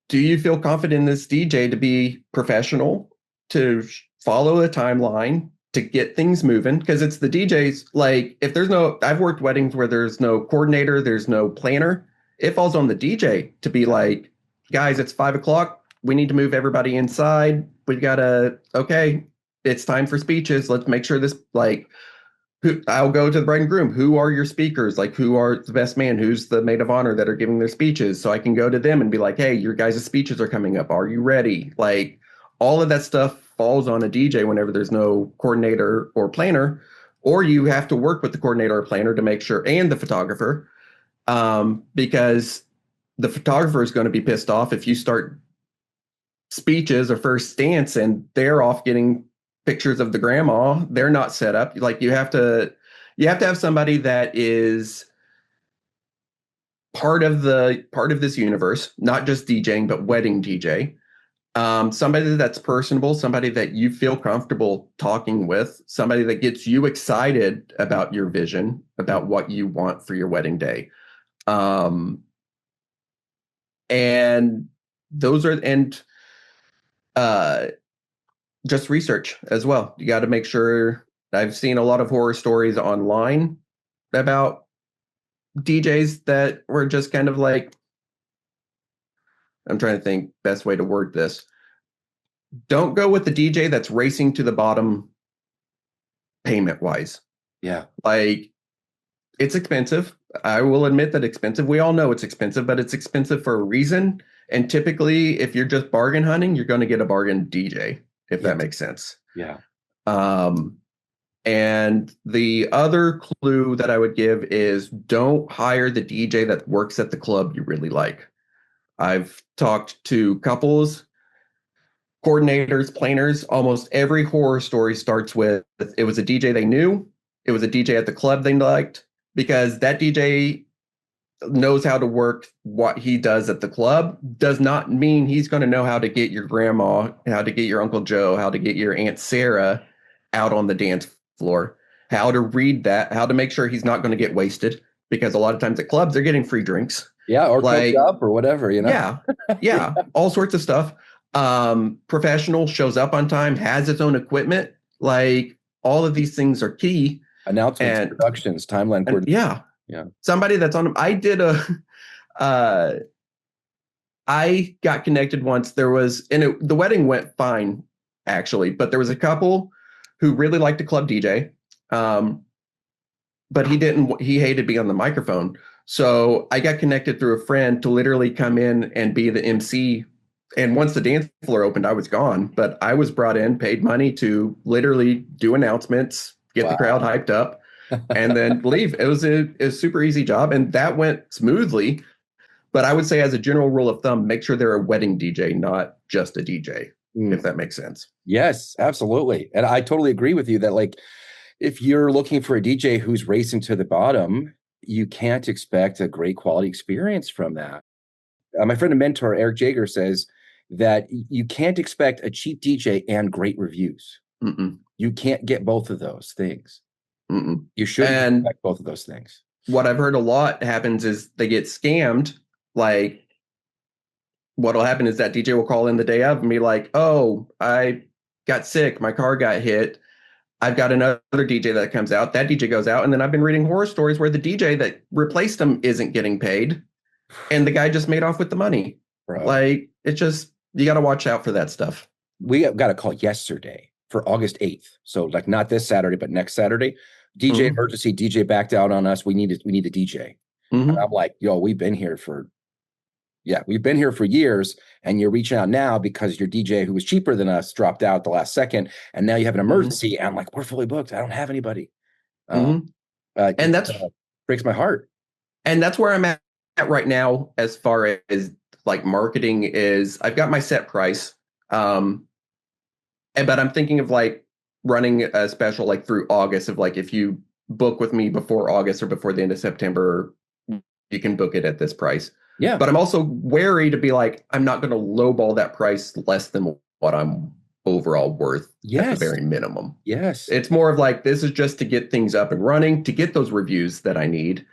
do you feel confident in this DJ to be professional, to follow a timeline, to get things moving? Because it's the DJ's, like, if there's no, I've worked weddings where there's no coordinator, there's no planner. It falls on the DJ to be like, guys, it's 5:00. We need to move everybody inside. We've got to, okay, it's time for speeches. Let's make sure this, like, I'll go to the bride and groom. Who are your speakers? Like, who are the best man? Who's the maid of honor that are giving their speeches? So I can go to them and be like, hey, your guys' speeches are coming up. Are you ready? Like, all of that stuff falls on a DJ whenever there's no coordinator or planner, or you have to work with the coordinator or planner to make sure, and the photographer, because the photographer is going to be pissed off if you start speeches or first dance and they're off getting pictures of the grandma. They're not set up. Like, you have to have somebody that is part of this universe, not just DJing, but wedding DJ. Somebody that's personable, somebody that you feel comfortable talking with, somebody that gets you excited about your vision, about what you want for your wedding day. And those are, and just research as well. You got to make sure. I've seen a lot of horror stories online about DJs that were just kind of like, I'm trying to think best way to word this. Don't go with the DJ that's racing to the bottom payment wise. Yeah. Like, it's expensive. I will admit that expensive. We all know it's expensive, but it's expensive for a reason. And typically, if you're just bargain hunting, you're going to get a bargain DJ, if that makes sense. Yeah. And the other clue that I would give is don't hire the DJ that works at the club you really like. I've talked to couples, coordinators, planners. Almost every horror story starts with, it was a DJ they knew. It was a DJ at the club they liked, because that DJ knows how to work what he does at the club. Does not mean he's going to know how to get your grandma, how to get your Uncle Joe, how to get your Aunt Sarah out on the dance floor, how to read that, how to make sure he's not going to get wasted, because a lot of times at clubs they're getting free drinks. Yeah, or like, cooked up or whatever, you know. Yeah, all sorts of stuff. Professional, shows up on time, has its own equipment. Like, all of these things are key. Announcements, and productions, timeline coordination. Yeah. Somebody that's on. I did I got connected once. There was, and the wedding went fine actually, but there was a couple who really liked a club DJ, but he hated being on the microphone. So I got connected through a friend to literally come in and be the MC. And once the dance floor opened, I was gone, but I was brought in, paid money to literally do announcements, get the crowd hyped up, and then leave. It was a super easy job, and that went smoothly. But I would say, as a general rule of thumb, make sure they're a wedding DJ, not just a DJ, if that makes sense. Yes, absolutely. And I totally agree with you that, like, if you're looking for a DJ who's racing to the bottom, you can't expect a great quality experience from that. My friend and mentor, Eric Jager, says that you can't expect a cheap DJ and great reviews. You can't get both of those things. You shouldn't expect both of those things. What I've heard a lot happens is they get scammed. Like, what'll happen is that DJ will call in the day of and be like, oh, I got sick, my car got hit, I've got another DJ that comes out. That DJ goes out, and then I've been reading horror stories where the DJ that replaced him isn't getting paid, and the guy just made off with the money. Bro. Like, it's just, you got to watch out for that stuff. We got a call yesterday for August 8th. So, like, not this Saturday, but next Saturday. DJ emergency, DJ backed out on us. We need a DJ. And I'm like, yo, we've been here for years, and you're reaching out now because your DJ who was cheaper than us dropped out at the last second, and now you have an emergency. And I'm like, we're fully booked. I don't have anybody. And that's breaks my heart. And that's where I'm at right now as far as like marketing is. I've got my set price, but I'm thinking of like running a special like through August of like if you book with me before August or before the end of September, you can book it at this price. Yeah. But I'm also wary to be like, I'm not going to lowball that price less than what I'm overall worth at the very minimum. Yes. It's more of like, this is just to get things up and running, to get those reviews that I need.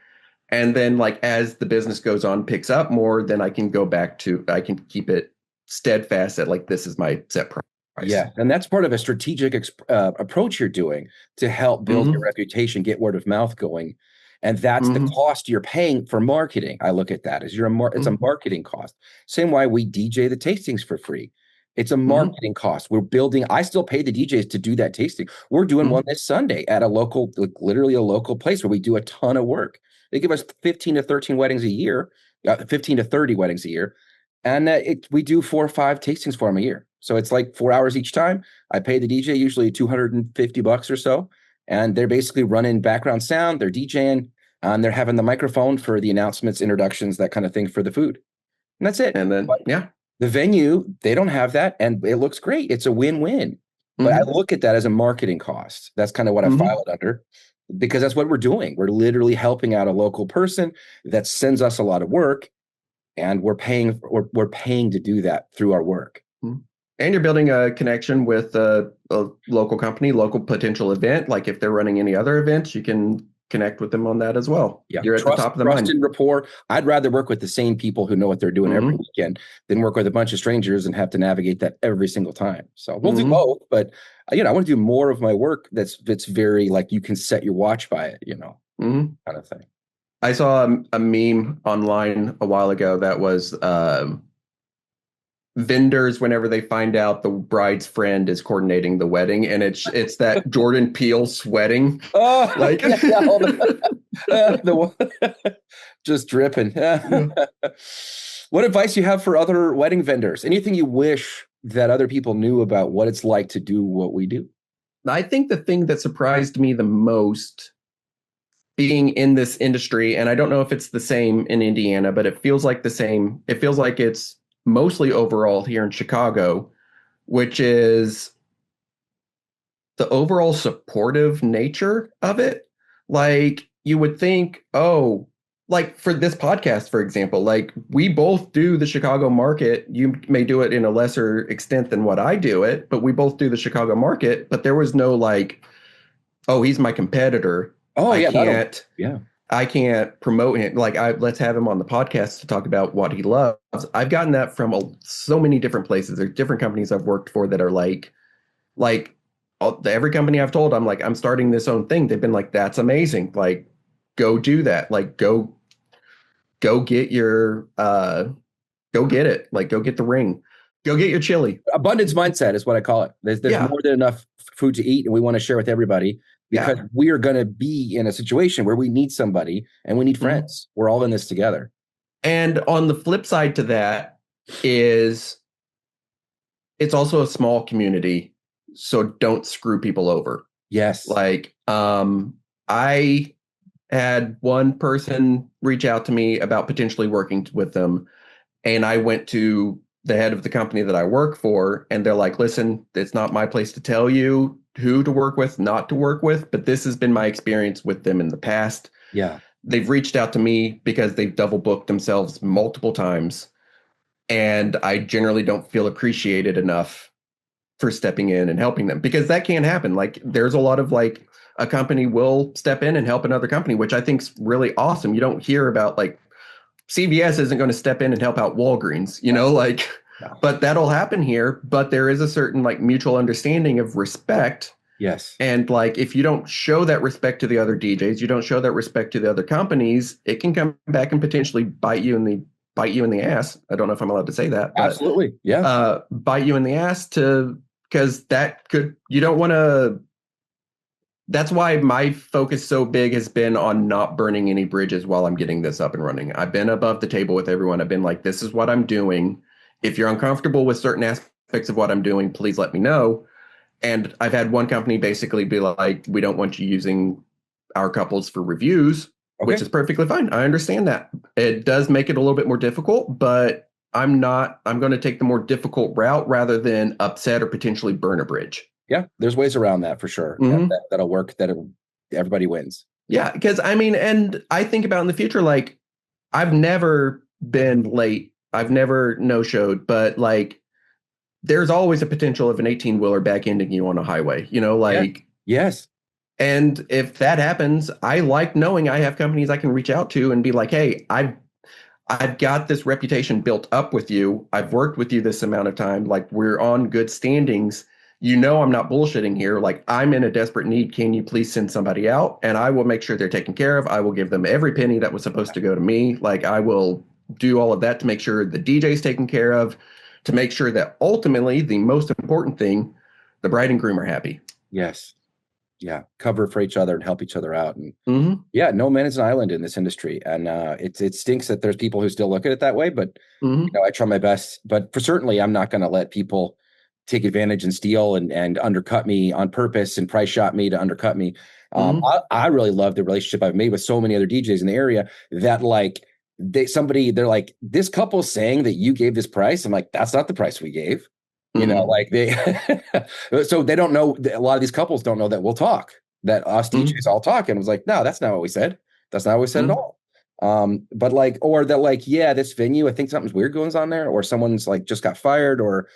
And then like, as the business goes on, picks up more, then I can go back to, I can keep it steadfast at like, this is my set price. Yeah. And that's part of a strategic approach you're doing to help build your reputation, get word of mouth going. And that's the cost you're paying for marketing. I look at that as it's a marketing cost. Same way we DJ the tastings for free. It's a marketing cost. We're building. I still pay the DJs to do that tasting. We're doing one this Sunday at a local, literally a local place where we do a ton of work. They give us 15 to 13 weddings a year, 15 to 30 weddings a year. And we do 4 or 5 tastings for them a year. So it's like 4 hours each time. I pay the DJ usually $250 or so. And they're basically running background sound. They're DJing. And they're having the microphone for the announcements, introductions, that kind of thing for the food. And that's it. And then, the venue, they don't have that. And it looks great. It's a win-win. But I look at that as a marketing cost. That's kind of what I file it under, because that's what we're doing. We're literally helping out a local person that sends us a lot of work. And we're paying to do that through our work. And you're building a connection with a local company, local potential event. Like if they're running any other events, you can connect with them on that as well. Yeah. You're at the top of the mind. Trust and rapport. I'd rather work with the same people who know what they're doing every weekend than work with a bunch of strangers and have to navigate that every single time. So we'll do both, but I want to do more of my work that's very like you can set your watch by it, kind of thing. I saw a meme online a while ago that was vendors, whenever they find out the bride's friend is coordinating the wedding, and it's that Jordan Peele sweating. Oh, like just dripping. What advice you have for other wedding vendors? Anything you wish that other people knew about what it's like to do what we do? I think the thing that surprised me the most being in this industry, and I don't know if it's the same in Indiana, but it feels like the same. It feels like it's mostly overall here in Chicago, which is the overall supportive nature of it. Like you would think, like for this podcast, for example, like we both do the Chicago market. You may do it in a lesser extent than what I do it, but we both do the Chicago market. But there was no like, oh, he's my competitor. I can't promote him. Like, let's have him on the podcast to talk about what he loves. I've gotten that from so many different places. There's different companies I've worked for that are like every company I've told, I'm like, I'm starting this own thing. They've been like, that's amazing. Like, go do that. Like, go get your, go get it. Like, go get the ring. Go get your chili. Abundance mindset is what I call it. There's more than enough food to eat, and we want to share with everybody. Because we are going to be in a situation where we need somebody and we need friends. We're all in this together. And on the flip side to that is it's also a small community. So don't screw people over. Yes. Like I had one person reach out to me about potentially working with them. And I went to the head of the company that I work for, and they're like, listen, it's not my place to tell you who to work with, not to work with, but this has been my experience with them in the past. Yeah. They've reached out to me because they've double booked themselves multiple times. And I generally don't feel appreciated enough for stepping in and helping them, because that can happen. Like there's a lot of like a company will step in and help another company, which I think is really awesome. You don't hear about like CVS isn't going to step in and help out Walgreens, but that'll happen here. But there is a certain like mutual understanding of respect. Yes. And like, if you don't show that respect to the other DJs, you don't show that respect to the other companies, it can come back and potentially bite you in the ass. I don't know if I'm allowed to say that. But, absolutely. Yeah. Bite you in the ass because you don't want to that's why my focus so big has been on not burning any bridges while I'm getting this up and running. I've been above the table with everyone. I've been like, this is what I'm doing. If you're uncomfortable with certain aspects of what I'm doing, please let me know. And I've had one company basically be like, we don't want you using our couples for reviews, which is perfectly fine. I understand that. It does make it a little bit more difficult, but I'm going to take the more difficult route rather than upset or potentially burn a bridge. Yeah, there's ways around that for sure. That'll work. Everybody wins. Yeah, because I mean, and I think about in the future, like I've never been late. I've never no-showed, but like there's always a potential of an 18-wheeler back-ending you on a highway, like. Yeah. Yes. And if that happens, I like knowing I have companies I can reach out to and be like, hey, I've got this reputation built up with you. I've worked with you this amount of time. Like we're on good standings. I'm not bullshitting here. Like I'm in a desperate need. Can you please send somebody out? And I will make sure they're taken care of. I will give them every penny that was supposed to go to me. Like I will do all of that to make sure the DJ's taken care of, to make sure that ultimately the most important thing, the bride and groom are happy. Yes. Yeah. Cover for each other and help each other out. And yeah, no man is an island in this industry. And it stinks that there's people who still look at it that way, but I try my best. But for certainly, I'm not going to let people take advantage and steal and undercut me on purpose and price shop me to undercut me. I really love the relationship I've made with so many other DJs in the area that like they're like, this couple's saying that you gave this price. I'm like, that's not the price we gave. Like so they don't know. A lot of these couples don't know that we'll talk, that us DJs all talk. And it was like, no, that's not what we said. That's not what we said at all. But like, or that like, yeah, this venue, I think something's weird going on there, or someone's like just got fired, or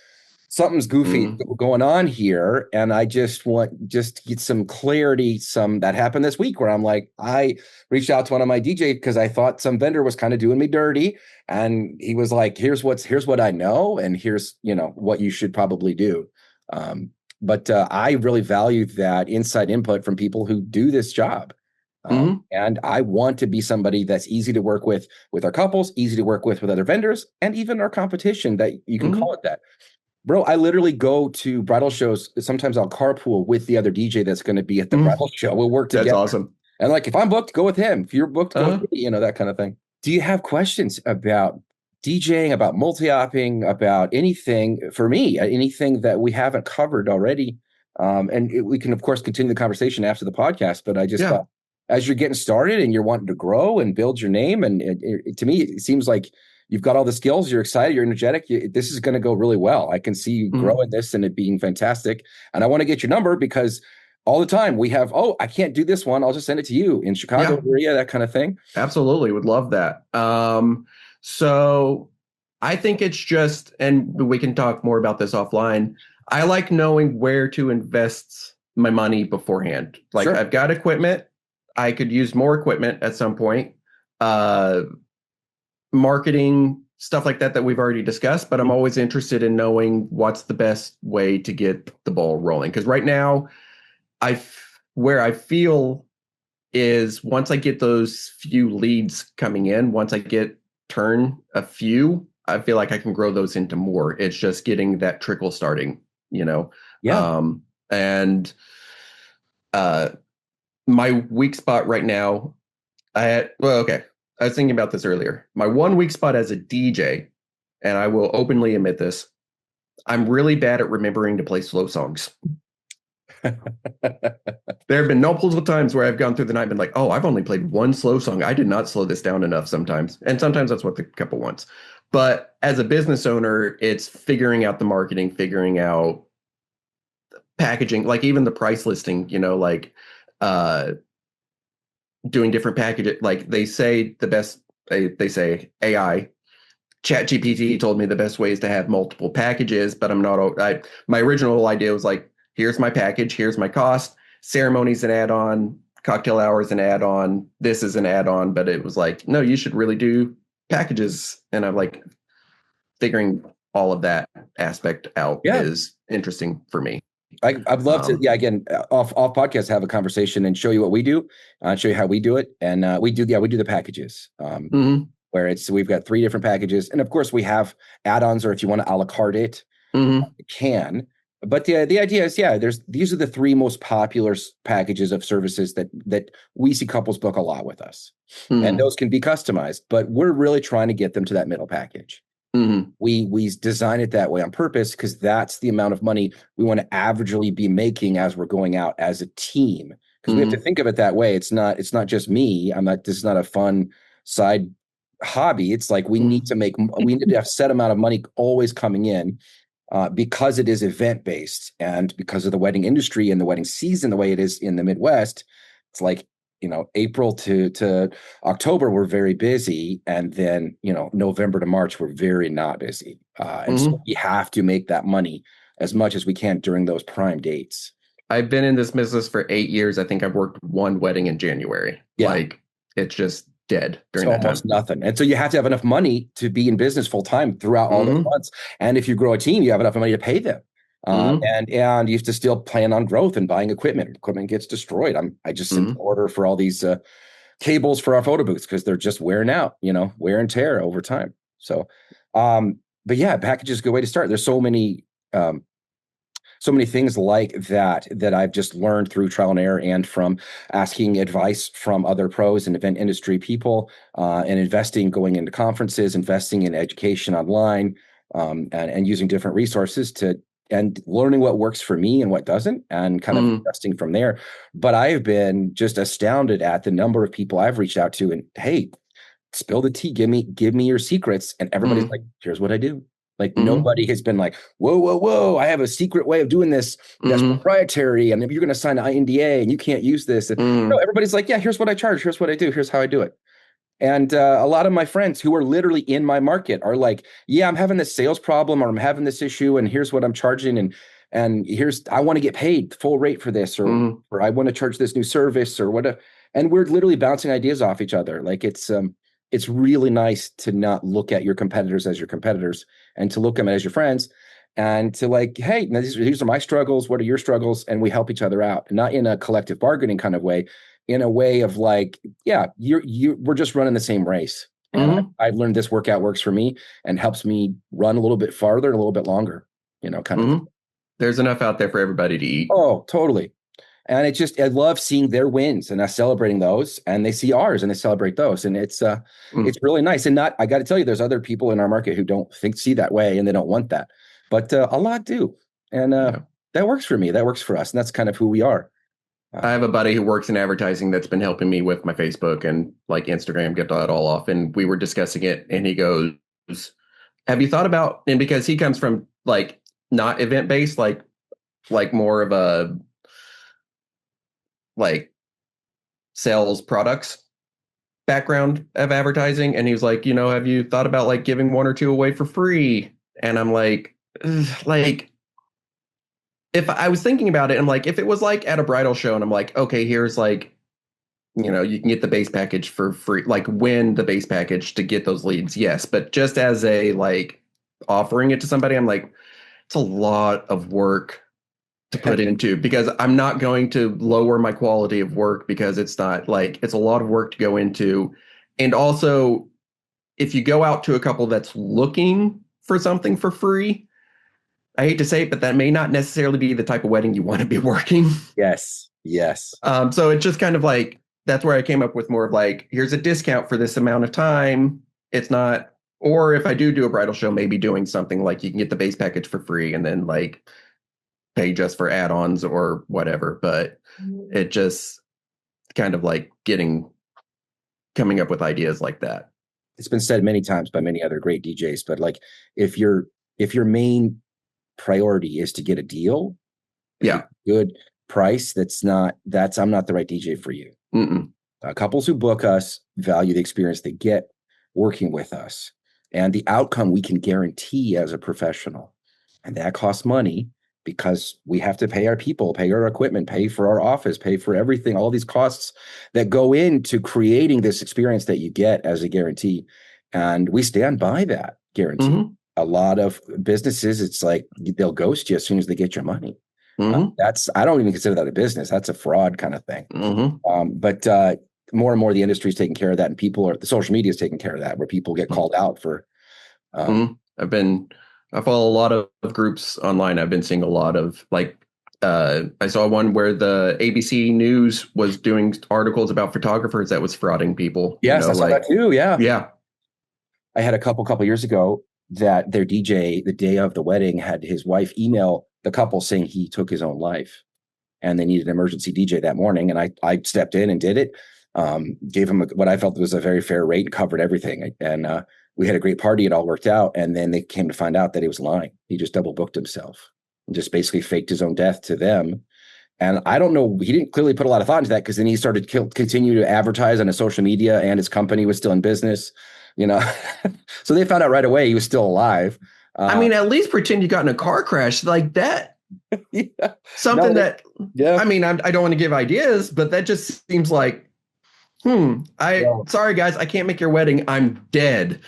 something's goofy going on here. And I just want to get some clarity. That happened this week where I'm like, I reached out to one of my DJs because I thought some vendor was kind of doing me dirty. And he was like, here's what I know. And here's, what you should probably do. But I really value that inside input from people who do this job. And I want to be somebody that's easy to work with our couples, easy to work with other vendors, and even our competition, that you can call it that. Bro, I literally go to bridal shows. Sometimes I'll carpool with the other DJ that's going to be at the bridal show. We'll work together. That's awesome. And like, if I'm booked, go with him. If you're booked, go with me, that kind of thing. Do you have questions about DJing, about multi-opping, about anything, for me, anything that we haven't covered already? We can, of course, continue the conversation after the podcast, but I just thought, as you're getting started and you're wanting to grow and build your name, and to me, it seems like you've got all the skills, you're excited, you're energetic. This is going to go really well. I can see you growing this and it being fantastic. And I want to get your number because all the time we have, I can't do this one, I'll just send it to you in Chicago area, that kind of thing. Absolutely. Would love that. So I think it's just, and we can talk more about this offline, I like knowing where to invest my money beforehand. Like I've got equipment. I could use more equipment at some point. Marketing, stuff like that we've already discussed, but I'm always interested in knowing what's the best way to get the ball rolling. Because right now, where I feel is once I get those few leads coming in, once I turn a few, I feel like I can grow those into more. It's just getting that trickle starting, and my weak spot right now, I was thinking about this earlier. My one weak spot as a DJ, and I will openly admit this, I'm really bad at remembering to play slow songs. There have been multiple times where I've gone through the night and been like, I've only played one slow song. I did not slow this down enough sometimes. And sometimes that's what the couple wants. But as a business owner, it's figuring out the marketing, figuring out the packaging, like even the price listing, doing different packages. Like they say AI, ChatGPT told me the best way is to have multiple packages, but my original idea was like, here's my package, here's my cost, ceremony's an add-on, cocktail hour is an add-on, this is an add-on, but it was like, no, you should really do packages. And I'm like, figuring all of that aspect out is interesting for me. I'd love to, again, off podcast, have a conversation and show you what we do, show you how we do it. And we do the packages, where we've got 3 different packages. And of course we have add-ons, or if you want to a la carte it, you can. But the idea is, these are the three most popular packages of services that we see couples book a lot with us, and those can be customized. But we're really trying to get them to that middle package. We design it that way on purpose because that's the amount of money we want to averagely be making as we're going out as a team. Because we have to think of it that way. It's not just me. This is not a fun side hobby. It's like we need to have set amount of money always coming in. Because it is event based and because of the wedding industry and the wedding season, the way it is in the Midwest, it's like, April to October, we're very busy. And then, November to March, we're very not busy. And so we have to make that money as much as we can during those prime dates. I've been in this business for 8 years. I think I've worked one wedding in January. Yeah. Like it's just dead during that time. Almost nothing. And so you have to have enough money to be in business full time throughout all those months. And if you grow a team, you have enough money to pay them. And you have to still plan on growth and buying equipment. Equipment gets destroyed. I just sent an order for all these cables for our photo booths because they're just wearing out, wear and tear over time. So, but yeah, package is a good way to start. There's so many things like that I've just learned through trial and error and from asking advice from other pros and event industry people, and investing, going into conferences, investing in education online, and using different resources and learning what works for me and what doesn't, and kind of investing from there. But I've been just astounded at the number of people I've reached out to and, hey, spill the tea, give me your secrets. And everybody's like, here's what I do. Like nobody has been like, whoa, I have a secret way of doing this that's proprietary. And if you're going to sign an NDA and you can't use this. And, everybody's like, yeah, here's what I charge. Here's what I do. Here's how I do it. And a lot of my friends who are literally in my market are like, yeah, I'm having this sales problem or I'm having this issue and here's what I'm charging. And I want to get paid full rate for this, or I want to charge this new service or whatever. And we're literally bouncing ideas off each other. Like it's really nice to not look at your competitors as your competitors and to look at them as your friends and to like, hey, now these are my struggles. What are your struggles? And we help each other out, not in a collective bargaining kind of way, in a way of like, yeah, we're just running the same race. And I've learned this workout works for me and helps me run a little bit farther and a little bit longer, kind of. There's enough out there for everybody to eat. Oh, totally. And I love seeing their wins and us celebrating those, and they see ours and they celebrate those. And it's really nice. And I got to tell you, there's other people in our market who don't see that way and they don't want that, but a lot do. And that works for me. That works for us. And that's kind of who we are. I have a buddy who works in advertising that's been helping me with my Facebook and like Instagram, get that all off. And we were discussing it and he goes, have you thought about, and because he comes from like not event based, like more of a like sales products background of advertising. And he was like, have you thought about like giving one or two away for free? And I'm like, if I was thinking about it, I'm like, if it was like at a bridal show and I'm like, okay, here's like, you can get the base package for free, like win the base package to get those leads. Yes. But just as a like offering it to somebody, I'm like, it's a lot of work to put into, because I'm not going to lower my quality of work because it's not like, it's a lot of work to go into. And also if you go out to a couple that's looking for something for free, I hate to say it, but that may not necessarily be the type of wedding you want to be working. Yes. So it's just kind of like, that's where I came up with more of like, here's a discount for this amount of time. It's not, or if I do a bridal show, maybe doing something like you can get the base package for free and then like pay just for add-ons or whatever. But it just kind of like coming up with ideas like that. It's been said many times by many other great DJs, but like if your main priority is to get a deal, good price, I'm not the right DJ for you. Couples who book us value the experience they get working with us and the outcome we can guarantee as a professional. And that costs money because we have to pay our people, pay our equipment, pay for our office, pay for everything, all these costs that go into creating this experience that you get as a guarantee. And we stand by that guarantee. A lot of businesses, it's like they'll ghost you as soon as they get your money. I don't even consider that a business. That's a fraud kind of thing. But more and more the industry is taking care of that, and the social media is taking care of that, where people get called out for. I've been I follow a lot of groups online. I've been seeing a lot of I saw one where the ABC News was doing articles about photographers that was frauding people. Yes, I saw that too. Yeah. Yeah. I had a couple years ago that their DJ, the day of the wedding, had his wife email the couple saying he took his own life and they needed an emergency DJ that morning. And I stepped in and did it. Gave him what I felt was a very fair rate and covered everything. And we had a great party. It all worked out. And then they came to find out that he was lying. He just double booked himself and just basically faked his own death to them. And I don't know, he didn't clearly put a lot of thought into that, because then he started to continue to advertise on his social media, and his company was still in business, So they found out right away he was still alive. I mean, at least pretend you got in a car crash like that. Yeah. Something I mean, I don't want to give ideas, but that just seems like, sorry guys, I can't make your wedding. I'm dead.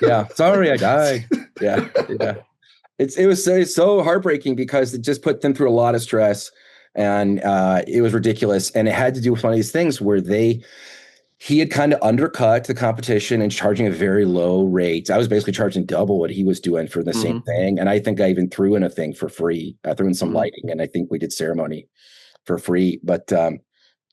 Yeah. Sorry, I died. Yeah. It's so heartbreaking, because it just put them through a lot of stress, and it was ridiculous. And it had to do with one of these things where he had kind of undercut the competition and charging a very low rate. I was basically charging double what he was doing for the same thing. And I think I even threw in a thing for free. I threw in some lighting, and I think we did ceremony for free. But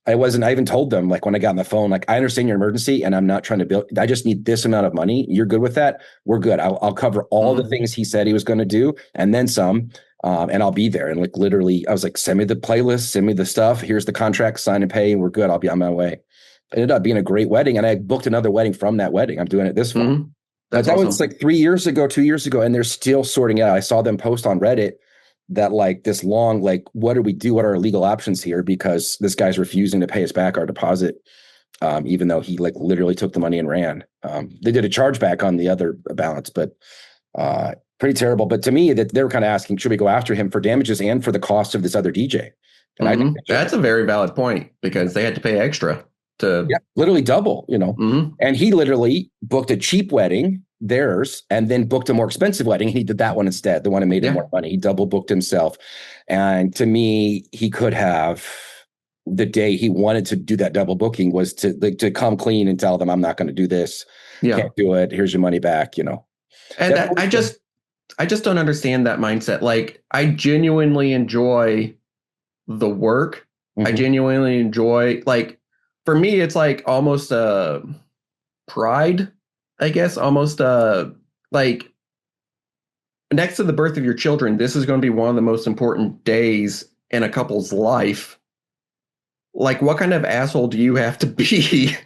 I even told them, like, when I got on the phone, like, I understand your emergency and I'm not trying to build, I just need this amount of money. You're good with that? We're good. I'll cover all the things he said he was going to do, and then some. And I'll be there. And like, literally, I was like, send me the playlist, send me the stuff. Here's the contract, sign and pay, and we're good. I'll be on my way. It ended up being a great wedding. And I booked another wedding from that wedding. I'm doing it this fall. That awesome. Was like 2 years ago, and they're still sorting out. I saw them post on Reddit that, like, this long, like, what do we do? What are our legal options here? Because this guy's refusing to pay us back our deposit, even though he, like, literally took the money and ran. They did a chargeback on the other balance, but pretty terrible. But to me, that they were kind of asking, should we go after him for damages and for the cost of this other DJ? And I think that's a very valid point, because they had to pay extra to literally double, And he literally booked a cheap wedding, theirs, and then booked a more expensive wedding. He did that one instead, the one that made him more money. He double booked himself. And to me, he could have, the day he wanted to do that double booking was to come clean and tell them, I'm not going to do this. Can't do it. Here's your money back, And I just don't understand that mindset. Like, I genuinely enjoy the work. I genuinely enjoy, like, for me, it's like almost a pride, I guess, almost like, next to the birth of your children, this is going to be one of the most important days in a couple's life. Like, what kind of asshole do you have to be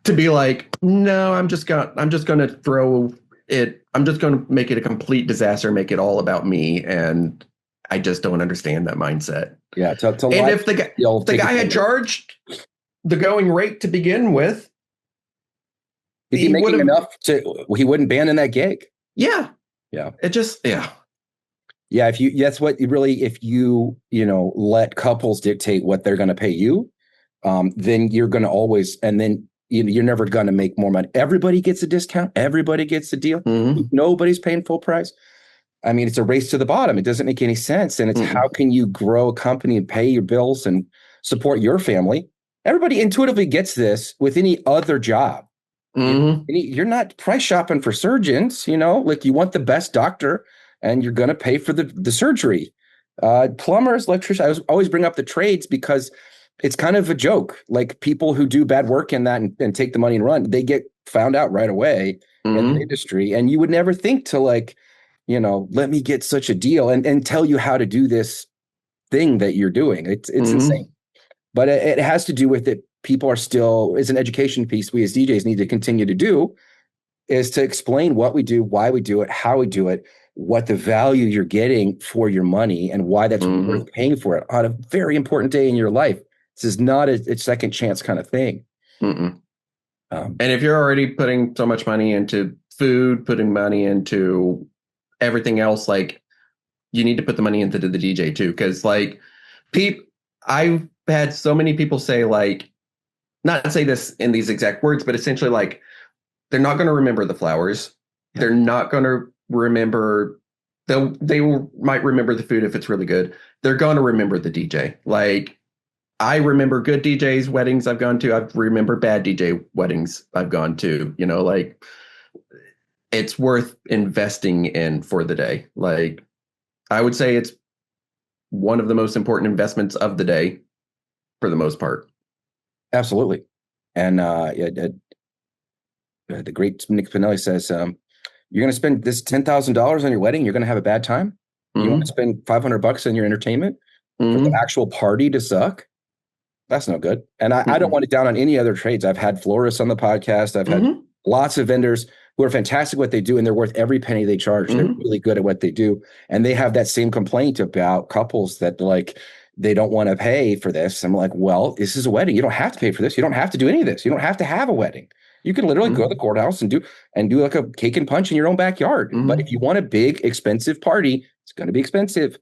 to be like, no, I'm just going to throw it. I'm just going to make it a complete disaster, make it all about me. And I just don't understand that mindset. Yeah. And if the guy had charged the going rate to begin with, if he making enough he wouldn't ban in that gig. Yeah. It just, Yeah. If you let couples dictate what they're going to pay you, then you're going to always, and then you're never going to make more money. Everybody gets a discount. Everybody gets a deal. Nobody's paying full price. I mean, it's a race to the bottom. It doesn't make any sense. And it's how can you grow a company and pay your bills and support your family? Everybody intuitively gets this with any other job. You're not price shopping for surgeons, like, you want the best doctor and you're going to pay for the surgery. Plumbers, electricians, I always bring up the trades because it's kind of a joke. Like, people who do bad work in that and take the money and run, they get found out right away in the industry. And you would never think to, like, let me get such a deal and tell you how to do this thing that you're doing. It's insane. But it has to do with it. People are still, it's an education piece we as DJs need to continue to do, is to explain what we do, why we do it, how we do it, what the value you're getting for your money, and why that's worth paying for it on a very important day in your life. This is not a second chance kind of thing. And if you're already putting so much money into food, putting money into everything else, like, you need to put the money into the DJ too. Because, like, I've had so many people say, like, not say this in these exact words, but essentially, like, they're not going to remember the flowers. They're not going to remember, they might remember the food if it's really good. They're going to remember the DJ. Like, I remember good DJs weddings I've gone to. I remember bad DJ weddings I've gone to, like, it's worth investing in for the day. Like, I would say it's one of the most important investments of the day for the most part. Absolutely. And the great Nick Pinelli says, you're going to spend this $10,000 on your wedding. You're going to have a bad time. You want to spend $500 on your entertainment for the actual party to suck? That's no good. And I don't want it down on any other trades. I've had florists on the podcast. I've had lots of vendors who are fantastic at what they do, and they're worth every penny they charge. They're really good at what they do. And they have that same complaint about couples that like, they don't want to pay for this. I'm like, well, this is a wedding. You don't have to pay for this. You don't have to do any of this. You don't have to have a wedding. You can literally go to the courthouse and do like a cake and punch in your own backyard. But if you want a big, expensive party, it's going to be expensive.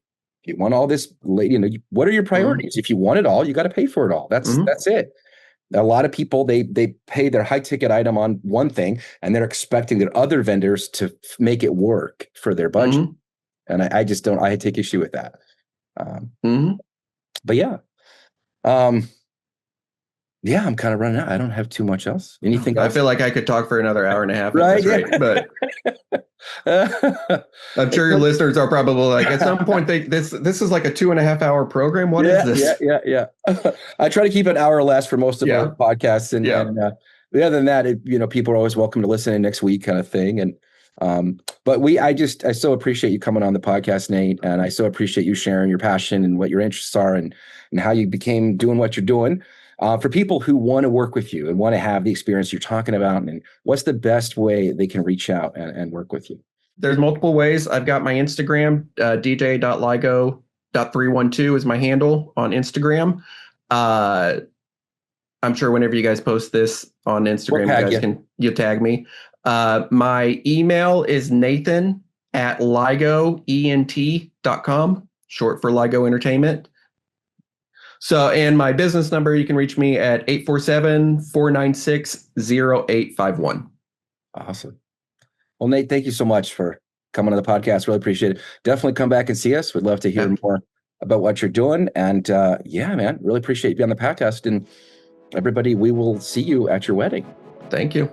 If you want all this, what are your priorities? If you want it all, you got to pay for it all. That's it. A lot of people, they pay their high ticket item on one thing, and they're expecting their other vendors to make it work for their budget. And I just don't. I take issue with that. But yeah. Yeah, I'm kind of running out. I don't have too much else. Anything else? I feel like I could talk for another hour and a half. Right. But I'm sure your listeners are probably like, at some point, this is like a 2.5 hour program. What is this? Yeah. I try to keep an hour or less for most of our podcasts. And other than that, people are always welcome to listen in next week kind of thing. And but I so appreciate you coming on the podcast, Nate. And I so appreciate you sharing your passion and what your interests are and how you became doing what you're doing. For people who want to work with you and want to have the experience you're talking about, and what's the best way they can reach out and work with you? There's multiple ways. I've got my Instagram, dj.ligo.312 is my handle on Instagram. I'm sure whenever you guys post this on Instagram, you tag me. My email is nathan@ligoent.com, short for LIGO Entertainment. So, and my business number, you can reach me at 847-496-0851. Awesome. Well, Nate, thank you so much for coming on the podcast. Really appreciate it. Definitely come back and see us. We'd love to hear more about what you're doing. And man, really appreciate you being on the podcast. And everybody, we will see you at your wedding. Thank you.